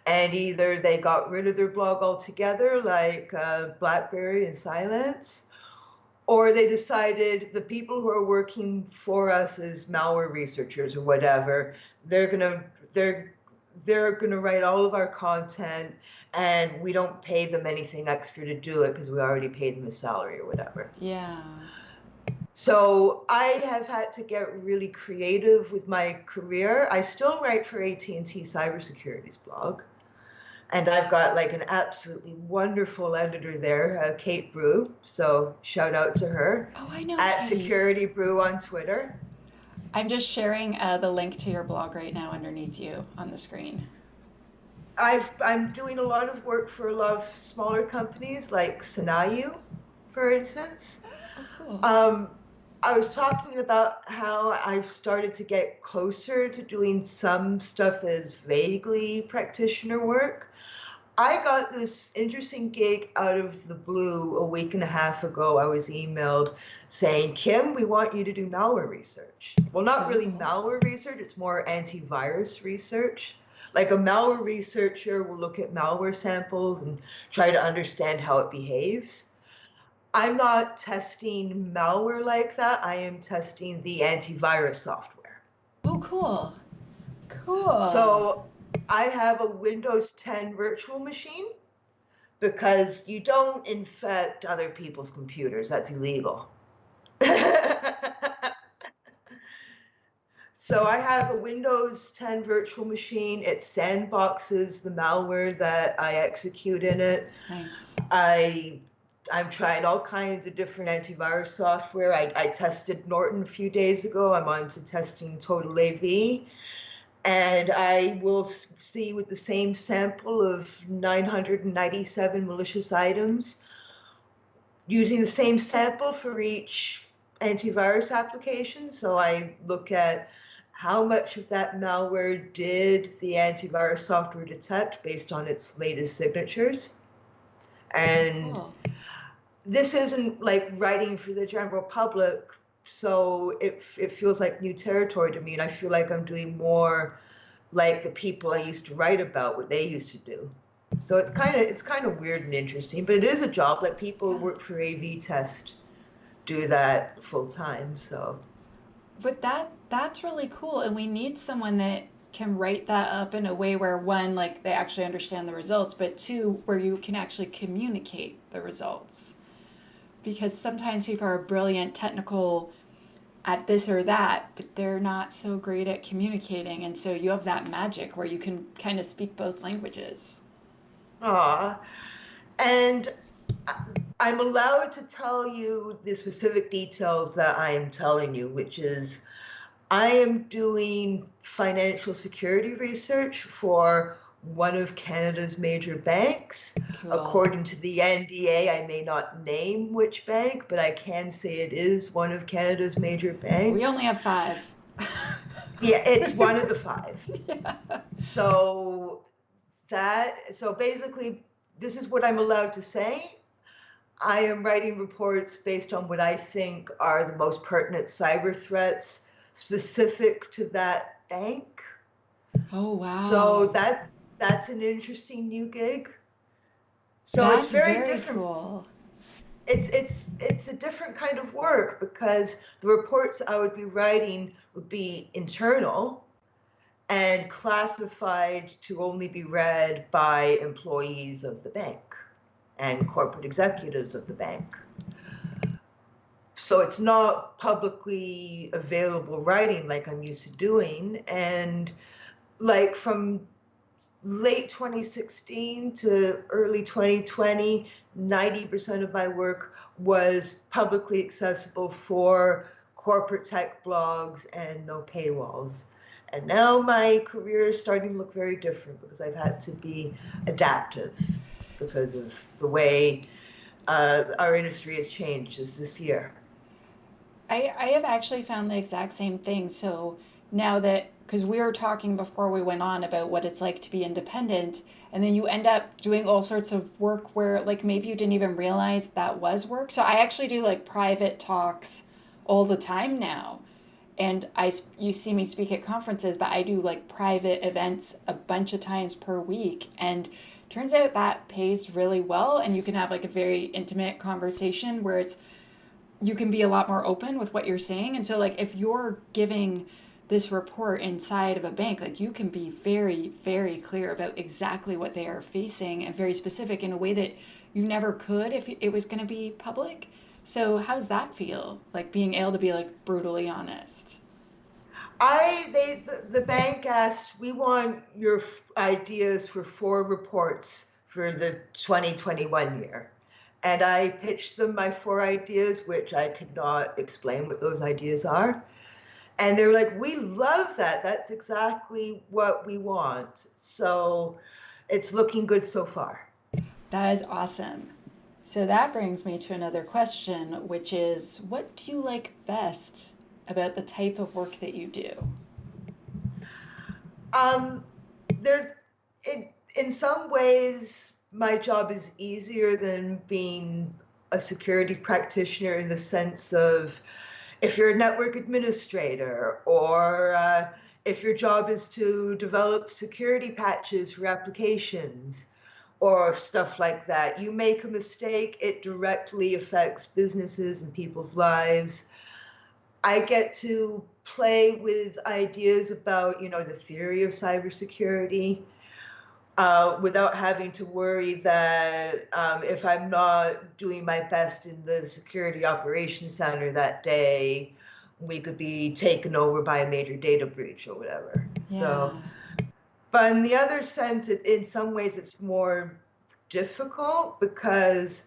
Speaker 2: And either they got rid of their blog altogether, like BlackBerry and Silence, or they decided the people who are working for us as malware researchers or whatever, they're gonna they're they're gonna write all of our content, and we don't pay them anything extra to do it because we already paid them a salary or whatever.
Speaker 1: Yeah.
Speaker 2: So I have had to get really creative with my career. I still write for AT&T Cybersecurity's blog, and I've got like an absolutely wonderful editor there, Kate Brew. So shout out to her
Speaker 1: Oh, I know,
Speaker 2: at
Speaker 1: Kate.
Speaker 2: Security Brew on Twitter.
Speaker 1: I'm just sharing the link to your blog right now underneath you on the screen.
Speaker 2: I'm doing a lot of work for a lot of smaller companies like Sanayu, for instance.
Speaker 1: Oh, cool.
Speaker 2: Um, I was talking about how I've started to get closer to doing some stuff that is vaguely practitioner work. I got this interesting gig out of the blue a week and a half ago. I was emailed saying, Kim, we want you to do malware research. Well, not really
Speaker 1: Oh.
Speaker 2: malware research, it's more antivirus research. Like a malware researcher will look at malware samples and try to understand how it behaves. I'm not testing malware like that. I am testing the antivirus software.
Speaker 1: Oh, cool. Cool.
Speaker 2: So I have a Windows 10 virtual machine because you don't infect other people's computers. That's illegal. So I have a Windows 10 virtual machine. It sandboxes the malware that I execute in it.
Speaker 1: Nice.
Speaker 2: I'm trying all kinds of different antivirus software. I tested Norton a few days ago. I'm on to testing Total AV. And I will see with the same sample of 997 malicious items, using the same sample for each antivirus application. So I look at how much of that malware did the antivirus software detect based on its latest signatures. And
Speaker 1: Cool.
Speaker 2: this isn't like writing for the general public, so it feels like new territory to me, and I feel like I'm doing more like the people I used to write about, what they used to do. So it's kind of weird and interesting, but it is a job. Like people who
Speaker 1: Yeah.
Speaker 2: work for AV Test do that full time. So
Speaker 1: But that's really cool, and we need someone that can write that up in a way where one, like they actually understand the results, but two, where you can actually communicate the results. Because sometimes people are brilliant technical at this or that, but they're not so great at communicating. And so you have that magic where you can kind of speak both languages.
Speaker 2: Aw. And I- I'm allowed to tell you the specific details that I am telling you, which is I am doing financial security research for one of Canada's major banks.
Speaker 1: Cool.
Speaker 2: According to the NDA, I may not name which bank, but I can say it is one of Canada's major
Speaker 1: We only
Speaker 2: banks.
Speaker 1: have five.
Speaker 2: Yeah, it's one of the five.
Speaker 1: Yeah.
Speaker 2: So so basically, this is what I'm allowed to say. I am writing reports based on what I think are the most pertinent cyber threats specific to that bank.
Speaker 1: Oh,
Speaker 2: So
Speaker 1: wow.
Speaker 2: that's an interesting new gig. So it's
Speaker 1: That's
Speaker 2: very
Speaker 1: very
Speaker 2: different.
Speaker 1: cool.
Speaker 2: It's a different kind of work because the reports I would be writing would be internal and classified to only be read by employees of the bank and corporate executives of the bank. So it's not publicly available writing like I'm used to doing. And like from late 2016 to early 2020, 90% of my work was publicly accessible for corporate tech blogs and no paywalls. And now my career is starting to look very different because I've had to be adaptive because of the way our industry has changed this year.
Speaker 1: I have actually found the exact same thing. So now that, because we were talking before we went on about what it's like to be independent, and then you end up doing all sorts of work where, like, maybe you didn't even realize that was work. So I actually do like private talks all the time now. And you see me speak at conferences, but I do like private events a bunch of times per week. And turns out that pays really well, and you can have like a very intimate conversation where you can be a lot more open with what you're saying. And so like if you're giving this report inside of a bank, like you can be very, very clear about exactly what they are facing and very specific in a way that you never could if it was going to be public. So how's that feel? Like being able to be like brutally honest.
Speaker 2: The bank asked, we want your ideas for 4 reports for the 2021 year. And I pitched them my 4 ideas, which I could not explain what those ideas are. And they're like, we love that. That's exactly what we want. So it's looking good so far.
Speaker 1: That is awesome. So that brings me to another question, which is what do you like best about the type of work that you do?
Speaker 2: Um, there's in some ways my job is easier than being a security practitioner in the sense of if you're a network administrator or if your job is to develop security patches for applications or stuff like that. You make a mistake, it directly affects businesses and people's lives. I get to play with ideas about, the theory of cybersecurity without having to worry that if I'm not doing my best in the security operations center that day, we could be taken over by a major data breach or whatever.
Speaker 1: Yeah.
Speaker 2: So, but in the other sense, in some ways, it's more difficult because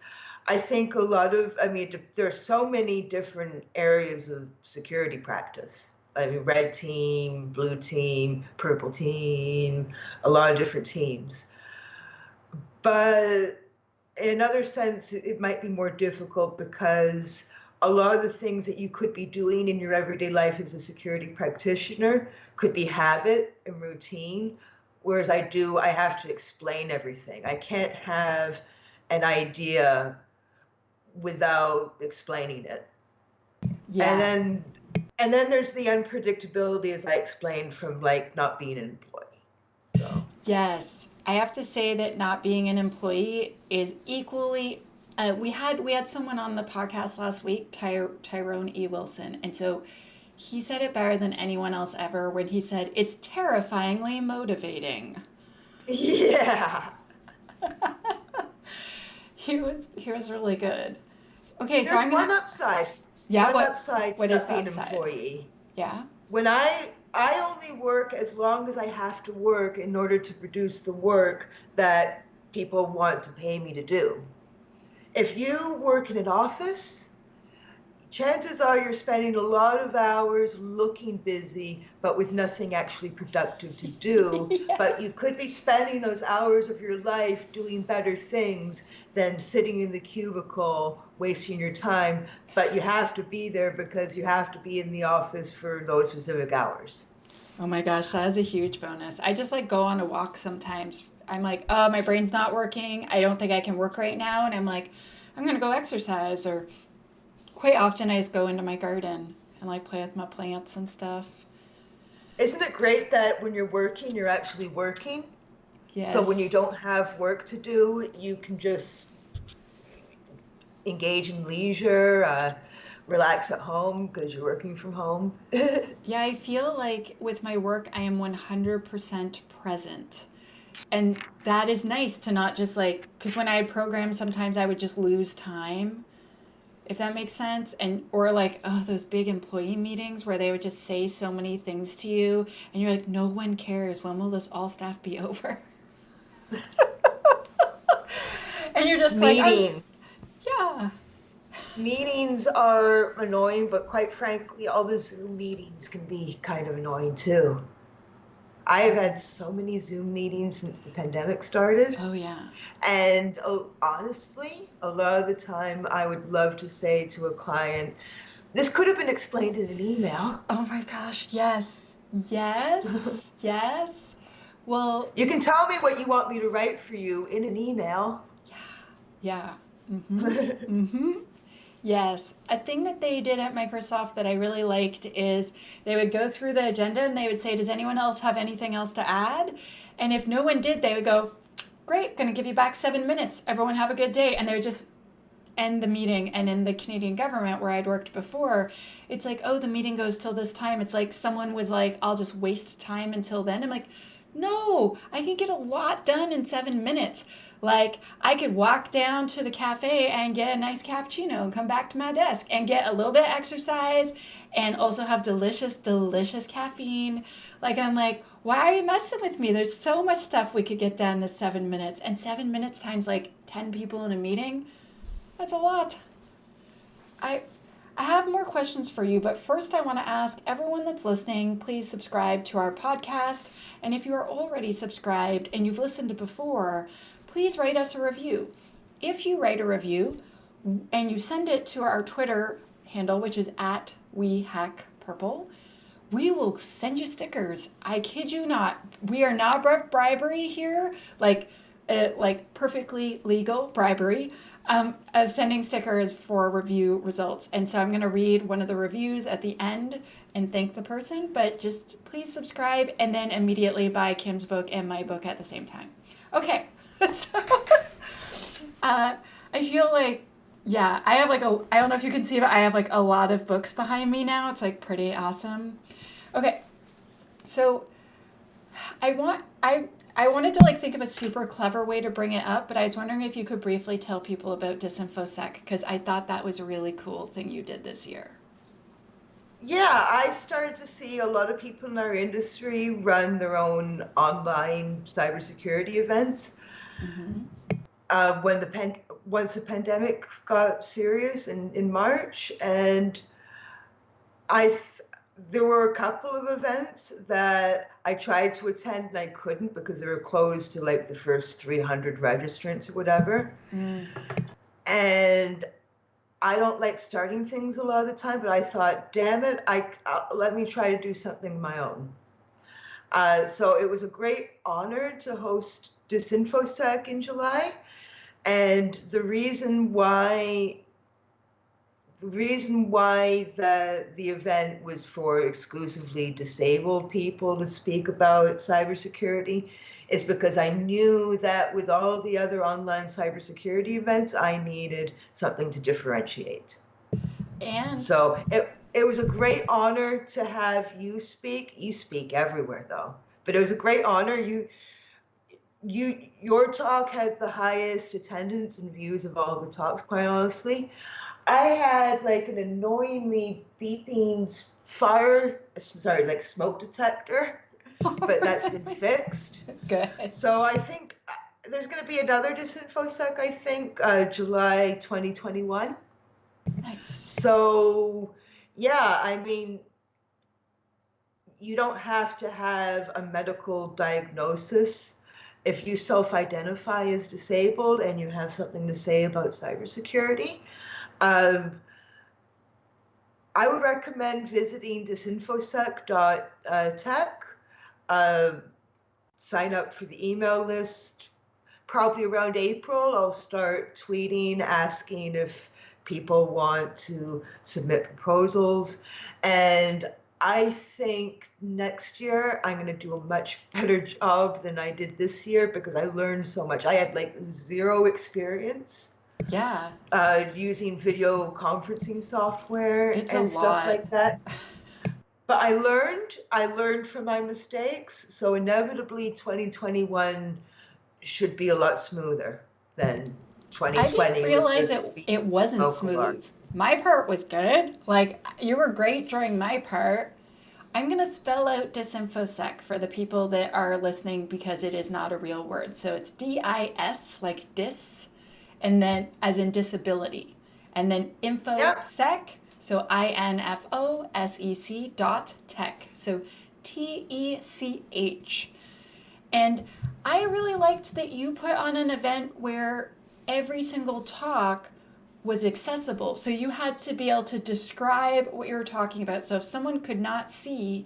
Speaker 2: I think there are so many different areas of security practice. I mean, red team, blue team, purple team, a lot of different teams. But in another sense, it might be more difficult because a lot of the things that you could be doing in your everyday life as a security practitioner could be habit and routine. Whereas I have to explain everything. I can't have an idea without explaining it. And
Speaker 1: Yeah.
Speaker 2: then and then there's the unpredictability as I explained from like not being an employee. So
Speaker 1: Yes. I have to say that not being an employee is equally. We had someone on the podcast last week, Tyrone E. Wilson, and so he said it better than anyone else ever when he said it's terrifyingly motivating.
Speaker 2: yeah.
Speaker 1: He was really good. Okay, so
Speaker 2: There's
Speaker 1: I'm
Speaker 2: one
Speaker 1: gonna.
Speaker 2: upside.
Speaker 1: Yeah,
Speaker 2: one upside to
Speaker 1: what is
Speaker 2: not
Speaker 1: the
Speaker 2: being an
Speaker 1: upside?
Speaker 2: employee.
Speaker 1: Yeah.
Speaker 2: When I only work as long as I have to work in order to produce the work that people want to pay me to do. If you work in an office, chances are you're spending a lot of hours looking busy, but with nothing actually productive to do. But you
Speaker 1: Yes.
Speaker 2: could be spending those hours of your life doing better things than sitting in the cubicle, wasting your time. But you have to be there because you have to be in the office for those specific hours.
Speaker 1: Oh my gosh, that is a huge bonus. I just like go on a walk sometimes. I'm like, oh, my brain's not working. I don't think I can work right now. And I'm like, I'm going to go exercise. Or quite often I just go into my garden and like play with my plants and stuff.
Speaker 2: Isn't it great that when you're working, you're actually working? So when you
Speaker 1: Yes.
Speaker 2: don't have work to do, you can just engage in leisure, relax at home because you're working from home.
Speaker 1: Yeah, I feel like with my work, I am 100% present. And that is nice to not just like, because when I had programs, sometimes I would just lose time, if that makes sense. And, or like, oh, those big employee meetings where they would just say so many things to you, and you're like, no one cares. When will this all staff be over? And you're just like,
Speaker 2: Meetings.
Speaker 1: yeah.
Speaker 2: Meetings are annoying, but quite frankly, all the Zoom meetings can be kind of annoying too. I have had so many Zoom meetings since the pandemic started.
Speaker 1: Oh, yeah.
Speaker 2: And honestly, a lot of the time I would love to say to a client, this could have been explained in an email.
Speaker 1: Oh my gosh, yes. Yes. Yes. Well,
Speaker 2: You can tell me what you want me to write for you in an email.
Speaker 1: yeah. Yeah. Mm-hmm. Mm-hmm. Yes. A thing that they did at Microsoft that I really liked is they would go through the agenda and they would say, does anyone else have anything else to add? And if no one did, they would go, great, going to give you back 7 minutes. Everyone have a good day. And they would just end the meeting. And in the Canadian government where I'd worked before, it's like, oh, the meeting goes till this time. It's like someone was like, I'll just waste time until then. I'm like, no, I can get a lot done in 7 minutes. Like, I could walk down to the cafe and get a nice cappuccino and come back to my desk and get a little bit of exercise and also have delicious, delicious caffeine. Like, I'm like, why are you messing with me? There's so much stuff we could get done in this 7 minutes. And 7 minutes times like 10 people in a meeting, that's a lot. I I have more questions for you, but first I want to ask everyone that's listening, please subscribe to our podcast. And if you are already subscribed and you've listened to before, please write us a review. If you write a review and you send it to our Twitter handle, which is at WeHackPurple, we will send you stickers. I kid you not. We are not bribery here, like perfectly legal bribery of sending stickers for review results. And so I'm going to read one of the reviews at the end and thank the person, but just please subscribe and then immediately buy Kim's book and my book at the same time. Okay, so I feel like, yeah, I have like I don't know if you can see, but I have like a lot of books behind me now. It's like pretty awesome. Okay, so I wanted to like think of a super clever way to bring it up, but I was wondering if you could briefly tell people about Disinfosec because I thought that was a really cool thing you did this year.
Speaker 2: Yeah, I started to see a lot of people in our industry run their own online cybersecurity events.
Speaker 1: Mm-hmm.
Speaker 2: When once the pandemic got serious in March, and I there were a couple of events that I tried to attend and I couldn't because they were closed to like the first 300 registrants or whatever.
Speaker 1: Mm.
Speaker 2: And I don't like starting things a lot of the time, but I thought, damn it, let me try to do something of my own. So it was a great honor to host Disinfosec in July. And the reason why the event was for exclusively disabled people to speak about cybersecurity is because I knew that with all the other online cybersecurity events, I needed something to differentiate.
Speaker 1: And
Speaker 2: So it was a great honor to have you speak. You speak everywhere though, but it was a great honor. your talk had the highest attendance and views of all the talks, quite honestly. I had like an annoyingly beeping like smoke detector, but that's been fixed.
Speaker 1: Good.
Speaker 2: So I think there's going to be another Disinfosec, I think, July 2021.
Speaker 1: Nice.
Speaker 2: So, yeah, I mean, you don't have to have a medical diagnosis. If you self-identify as disabled and you have something to say about cybersecurity, um, I would recommend visiting disinfosec.tech, sign up for the email list. Probably around April, I'll start tweeting, asking if people want to submit proposals. And I think next year I'm going to do a much better job than I did this year because I learned so much. I had like zero experience
Speaker 1: Yeah.
Speaker 2: using video conferencing software
Speaker 1: It's
Speaker 2: and
Speaker 1: a
Speaker 2: stuff
Speaker 1: lot.
Speaker 2: like that. But I learned from my mistakes. So inevitably 2021 should be a lot smoother than
Speaker 1: I
Speaker 2: 2020
Speaker 1: didn't
Speaker 2: with
Speaker 1: realize
Speaker 2: the
Speaker 1: it
Speaker 2: beeping
Speaker 1: wasn't
Speaker 2: smoke alarm.
Speaker 1: smooth. My part was good. Like, you were great during my part. I'm going to spell out disinfosec for the people that are listening because it is not a real word. So it's DIS, like dis, and then as in disability. And then
Speaker 2: Yep.
Speaker 1: infosec, so infosec.tech. So TECH. And I really liked that you put on an event where every single talk was accessible. So you had to be able to describe what you were talking about. So if someone could not see,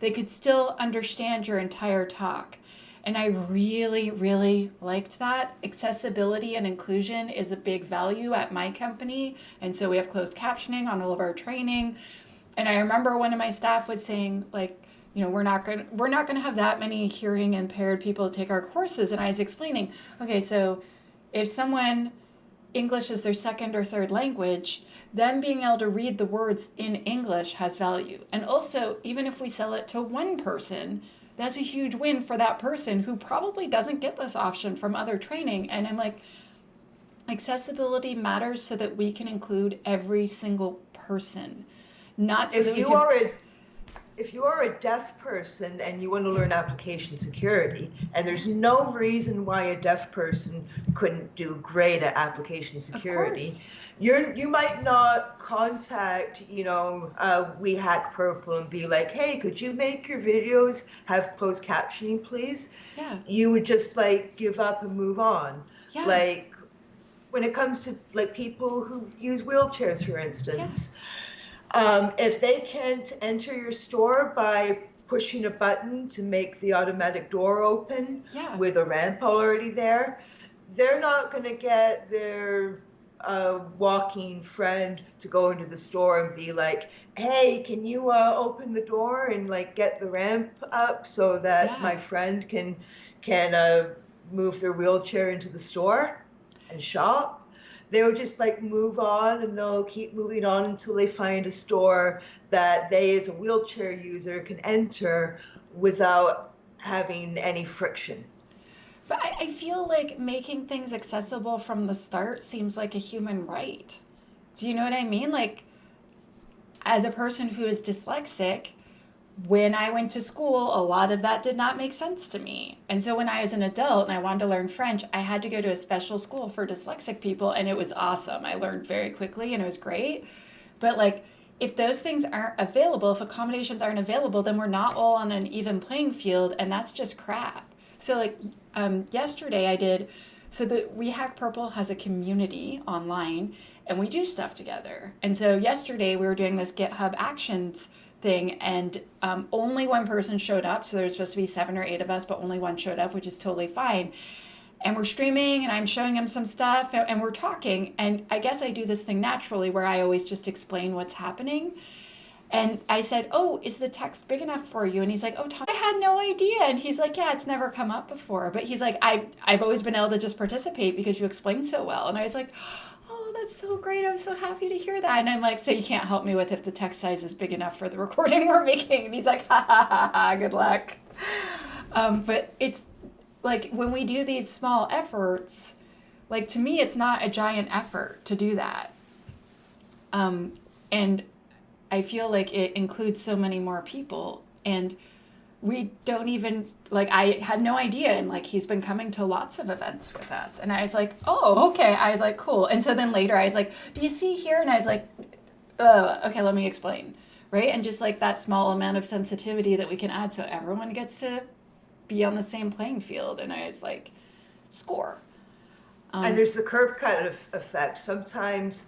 Speaker 1: they could still understand your entire talk. And I really, really liked that. Accessibility and inclusion is a big value at my company. And so we have closed captioning on all of our training. And I remember one of my staff was saying, like, we're not going to have that many hearing impaired people take our courses. And I was explaining, okay, so if someone English is their second or third language, them being able to read the words in English has value. And also, even if we sell it to one person, that's a huge win for that person who probably doesn't get this option from other training. And I'm like, accessibility matters so that we can include every single person, not so that
Speaker 2: If
Speaker 1: we
Speaker 2: you
Speaker 1: can.
Speaker 2: are a if you are a deaf person and you want to learn application security, and there's no reason why a deaf person couldn't do great at application security,
Speaker 1: Of course.
Speaker 2: you might not contact, We Hack Purple and be like, hey, could you make your videos have closed captioning, please?
Speaker 1: Yeah.
Speaker 2: You would just like give up and move on.
Speaker 1: Yeah.
Speaker 2: Like when it comes to like people who use wheelchairs, for instance.
Speaker 1: Yeah.
Speaker 2: If they can't enter your store by pushing a button to make the automatic door open
Speaker 1: Yeah.
Speaker 2: with a ramp already there, they're not going to get their walking friend to go into the store and be like, hey, can you open the door and like get the ramp up so that my
Speaker 1: Yeah.
Speaker 2: friend can move their wheelchair into the store and shop. They'll just like move on and they'll keep moving on until they find a store that they as a wheelchair user can enter without having any friction.
Speaker 1: But I feel like making things accessible from the start seems like a human right. Do you know what I mean? Like, as a person who is dyslexic, when I went to school, a lot of that did not make sense to me. And so when I was an adult and I wanted to learn French, I had to go to a special school for dyslexic people, and it was awesome. I learned very quickly and it was great. But like, if those things aren't available, if accommodations aren't available, then we're not all on an even playing field, and that's just crap. So like yesterday I did, so the We Hack Purple has a community online and we do stuff together. And so yesterday we were doing this GitHub Actions thing, and only one person showed up. So there was supposed to be 7 or 8 of us, but only one showed up, which is totally fine. And we're streaming and I'm showing him some stuff and we're talking. And I guess I do this thing naturally where I always just explain what's happening. And I said, oh, is the text big enough for you? And he's like, oh, Tanya, I had no idea. And he's like, yeah, it's never come up before. But he's like, I've always been able to just participate because you explained so well. And I was like, oh, that's so great. I'm so happy to hear that. And I'm like, so you can't help me with if the text size is big enough for the recording we're making? And he's like, ha, ha, ha, ha, good luck. But like when we do these small efforts, like to me, it's not a giant effort to do that. And I feel like it includes so many more people. And we don't even, like, I had no idea. And like, he's been coming to lots of events with us. And I was like, oh, okay. I was like, cool. And so then later I was like, do you see here? And I was like, okay, let me explain. Right. And just like that small amount of sensitivity that we can add so everyone gets to be on the same playing field. And I was like, score.
Speaker 2: And there's the curb cut effect. Sometimes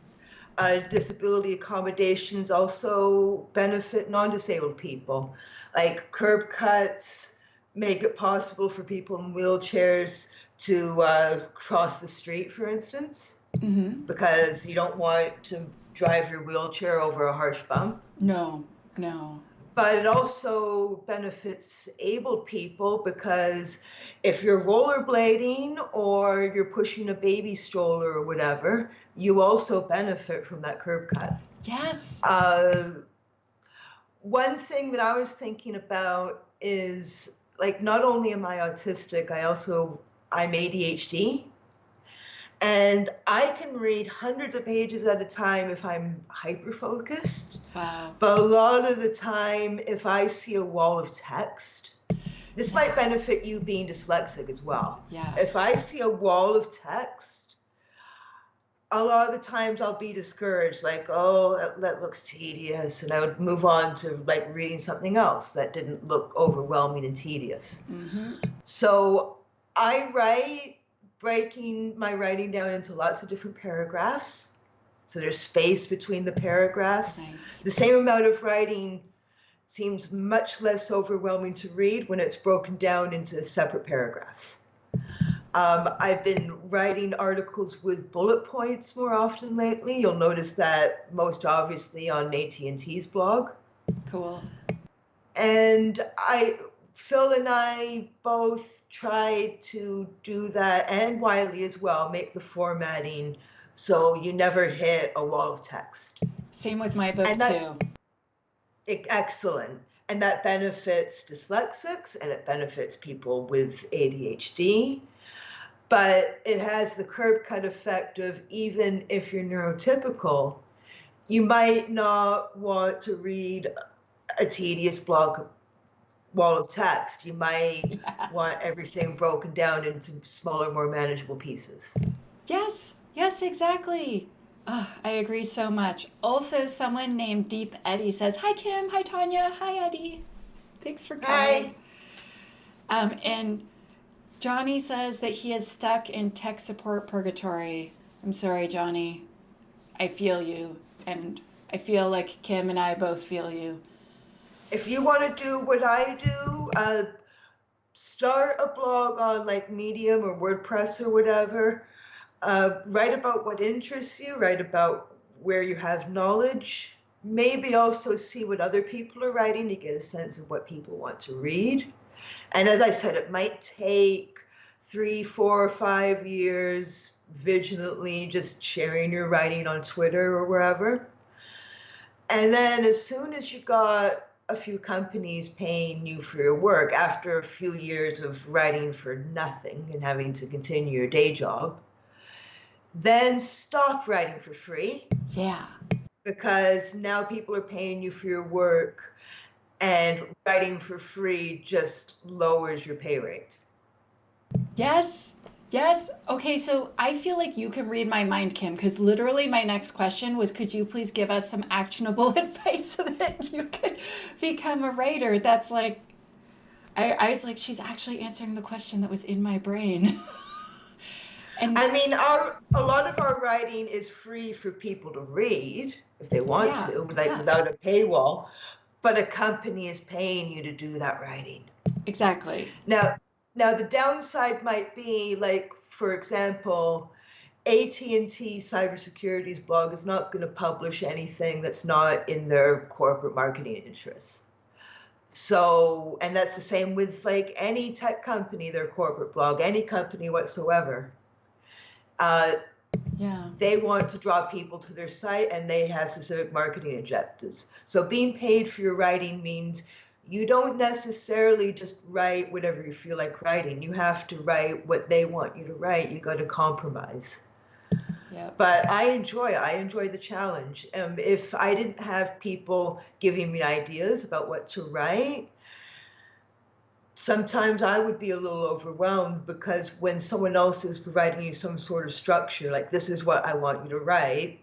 Speaker 2: disability accommodations also benefit non-disabled people. Like curb cuts make it possible for people in wheelchairs to cross the street, for instance, because you don't want to drive your wheelchair over a harsh bump.
Speaker 1: No.
Speaker 2: But it also benefits able people because if you're rollerblading or you're pushing a baby stroller or whatever, you also benefit from that curb cut.
Speaker 1: Yes.
Speaker 2: One thing that I was thinking about is, like, not only am I autistic, I'm ADHD. And I can read hundreds of pages at a time if I'm hyper-focused.
Speaker 1: Wow.
Speaker 2: But a lot of the time, if I see a wall of text, this might benefit you being dyslexic as well.
Speaker 1: Yeah.
Speaker 2: If I see a wall of text, a lot of the times I'll be discouraged, like, oh, that looks tedious. And I would move on to like reading something else that didn't look overwhelming and tedious. So I write, breaking my writing down into lots of different paragraphs. So there's space between the paragraphs.
Speaker 1: Nice.
Speaker 2: The same amount of writing seems much less overwhelming to read when it's broken down into separate paragraphs. I've been writing articles with bullet points more often lately. You'll notice that most obviously on AT&T's blog.
Speaker 1: Cool.
Speaker 2: And Phil and I both tried to do that, and Wiley as well, make the formatting so you never hit a wall of text.
Speaker 1: Same with my book too.
Speaker 2: Excellent. And that benefits dyslexics and it benefits people with ADHD. But it has the curb cut effect of, even if you're neurotypical, you might not want to read a tedious wall of text. You might want everything broken down into smaller, more manageable pieces.
Speaker 1: Yes, exactly. Oh, I agree so much. Also, someone named Deep Eddie says, hi, Kim. Hi, Tanya. Hi, Eddie. Thanks for coming.
Speaker 2: Hi.
Speaker 1: And Johnny says that he is stuck in tech support purgatory. I'm sorry, Johnny. I feel you. And I feel like Kim and I both feel you.
Speaker 2: If you want to do what I do, start a blog on like Medium or WordPress or whatever. Write about what interests you, write about where you have knowledge. Maybe also see what other people are writing to get a sense of what people want to read. And as I said, it might take 3, 4, 5 years vigilantly just sharing your writing on Twitter or wherever. And then as soon as you got a few companies paying you for your work, after a few years of writing for nothing and having to continue your day job, then stop writing for free.
Speaker 1: Yeah.
Speaker 2: Because now people are paying you for your work, and writing for free just lowers your pay rate.
Speaker 1: Yes. Okay, so I feel like you can read my mind, Kim, because literally my next question was, could you please give us some actionable advice so that you could become a writer? That's like, I was like, she's actually answering the question that was in my brain.
Speaker 2: And I mean, a lot of our writing is free for people to read if they want to, without a paywall. But a company is paying you to do that writing.
Speaker 1: Exactly.
Speaker 2: Now the downside might be, like, for example, AT&T Cybersecurity's blog is not going to publish anything that's not in their corporate marketing interests. So, and that's the same with like any tech company, their corporate blog, any company whatsoever. They want to draw people to their site and they have specific marketing objectives. So being paid for your writing means you don't necessarily just write whatever you feel like writing. You have to write what they want you to write. You got to compromise.
Speaker 1: Yep.
Speaker 2: But I enjoy the challenge. If I didn't have people giving me ideas about what to write, sometimes I would be a little overwhelmed, because when someone else is providing you some sort of structure, like this is what I want you to write,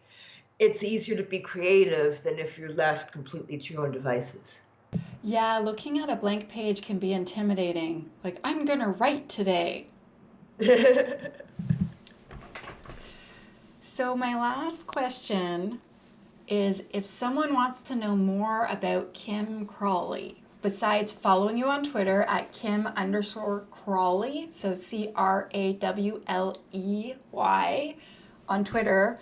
Speaker 2: it's easier to be creative than if you're left completely to your own devices.
Speaker 1: Yeah, looking at a blank page can be intimidating. Like, I'm gonna write today. So, my last question is, if someone wants to know more about Kim Crawley, besides following you on Twitter at Kim_Crawley, so CRAWLEY on Twitter,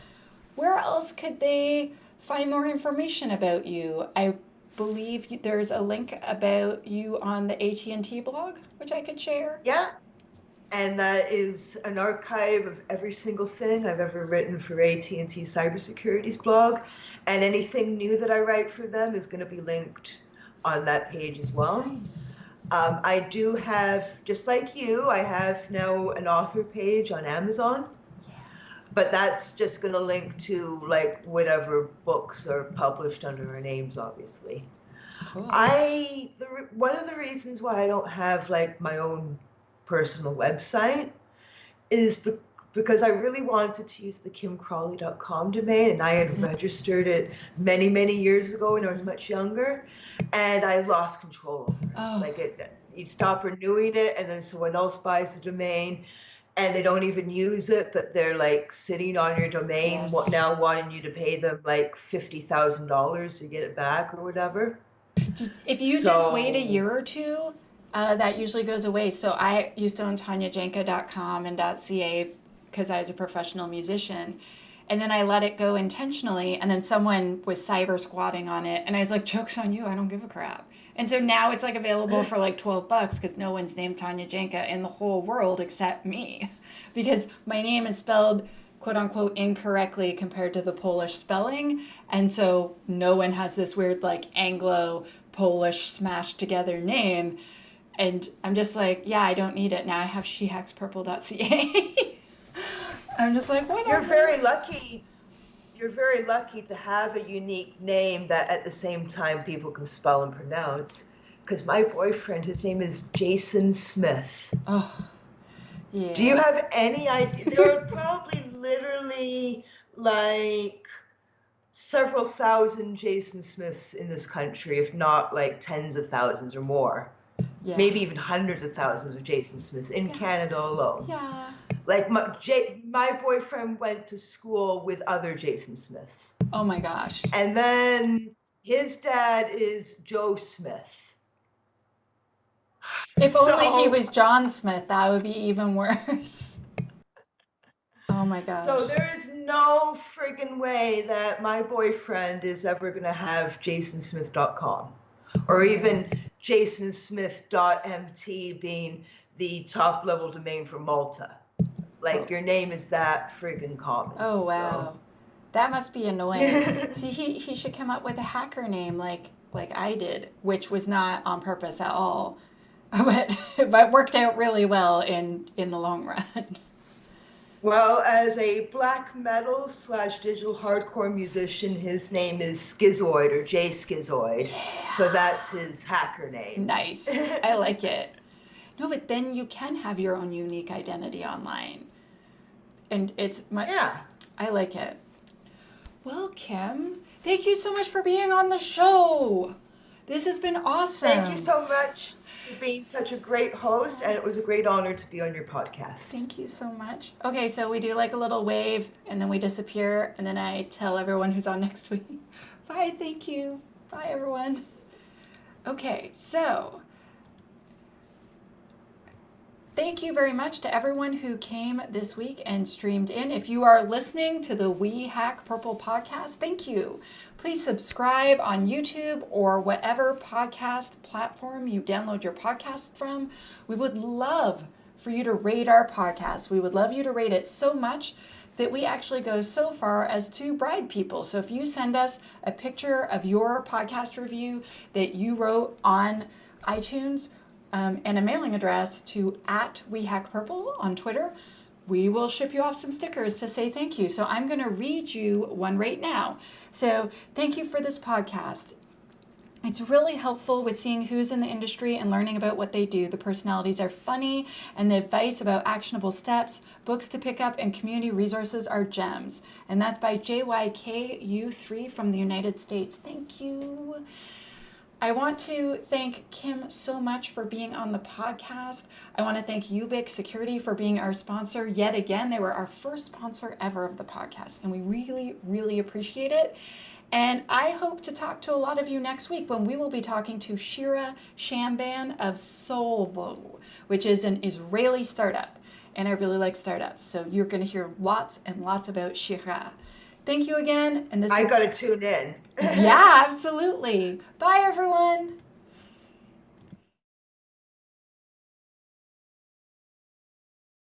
Speaker 1: where else could they find more information about you? I believe there's a link about you on the AT&T blog, which I could share.
Speaker 2: Yeah, and that is an archive of every single thing I've ever written for AT&T Cybersecurity's blog, and anything new that I write for them is going to be linked on that page as well.
Speaker 1: Nice.
Speaker 2: I do have, just like you, I have now an author page on Amazon, but that's just going to link to like whatever books are published under our names, obviously.
Speaker 1: Cool.
Speaker 2: One of the reasons why I don't have like my own personal website is because I really wanted to use the kimcrawley.com domain, and I had registered it many, many years ago when I was much younger, and I lost control over it.
Speaker 1: Oh.
Speaker 2: Like you'd stop renewing it, and then someone else buys the domain, and they don't even use it, but they're like sitting on your domain,
Speaker 1: Yes.
Speaker 2: now wanting you to pay them like $50,000 to get it back or whatever.
Speaker 1: If you just wait a year or two, that usually goes away. So I used to own TanyaJanca.com and .ca because I was a professional musician. And then I let it go intentionally, and then someone was cyber squatting on it, and I was like, joke's on you, I don't give a crap. And so now it's like available for like $12 because no one's named Tanya Janca in the whole world except me. Because my name is spelled quote unquote incorrectly compared to the Polish spelling. And so no one has this weird like Anglo Polish smashed together name. And I'm just like, yeah, I don't need it. Now I have shehackspurple.ca. I'm just like, whatever.
Speaker 2: You're very lucky. You're very lucky to have a unique name that at the same time people can spell and pronounce. Because my boyfriend, his name is Jason Smith.
Speaker 1: Oh, yeah.
Speaker 2: Do you have any idea? There are probably literally like several thousand Jason Smiths in this country, if not like tens of thousands or more.
Speaker 1: Yeah.
Speaker 2: Maybe even hundreds of thousands of Jason Smiths in Canada alone.
Speaker 1: Yeah.
Speaker 2: Like my boyfriend went to school with other Jason Smiths.
Speaker 1: Oh my gosh.
Speaker 2: And then his dad is Joe Smith.
Speaker 1: If only he was John Smith, that would be even worse. Oh my gosh.
Speaker 2: So there is no friggin' way that my boyfriend is ever going to have jasonsmith.com or even jasonsmith.mt being the top level domain for Malta. Like your name is that friggin' common.
Speaker 1: Oh wow.
Speaker 2: So.
Speaker 1: That must be annoying. See, he should come up with a hacker name like I did, which was not on purpose at all. But worked out really well in the long run.
Speaker 2: Well, as a black metal / digital hardcore musician, his name is Schizoid or Jay Schizoid. Yeah. So that's his hacker name.
Speaker 1: Nice. I like it. No, but then you can have your own unique identity online. And I like it. Well, Kim, thank you so much for being on the show. This has been awesome.
Speaker 2: Thank you so much for being such a great host, and it was a great honor to be on your podcast.
Speaker 1: Thank you so much. Okay, so we do like a little wave, and then we disappear, and then I tell everyone who's on next week, bye, thank you. Bye, everyone. Okay, so thank you very much to everyone who came this week and streamed in. If you are listening to the We Hack Purple podcast, thank you. Please subscribe on YouTube or whatever podcast platform you download your podcast from. We would love for you to rate our podcast. We would love you to rate it so much that we actually go so far as to bribe people. So if you send us a picture of your podcast review that you wrote on iTunes and a mailing address to @WeHackPurple on Twitter, we will ship you off some stickers to say thank you. So I'm going to read you one right now. So thank you for this podcast. It's really helpful with seeing who's in the industry and learning about what they do. The personalities are funny, and the advice about actionable steps, books to pick up, and community resources are gems. And that's by JYKU3 from the United States. Thank you. I want to thank Kim so much for being on the podcast. I want to thank Ubic Security for being our sponsor yet again. They were our first sponsor ever of the podcast, and we really, really appreciate it. And I hope to talk to a lot of you next week when we will be talking to Shira Shamban of Solvo, which is an Israeli startup. And I really like startups. So you're going to hear lots and lots about Shira. Thank you again. And
Speaker 2: I got to tune in.
Speaker 1: Yeah, absolutely. Bye, everyone.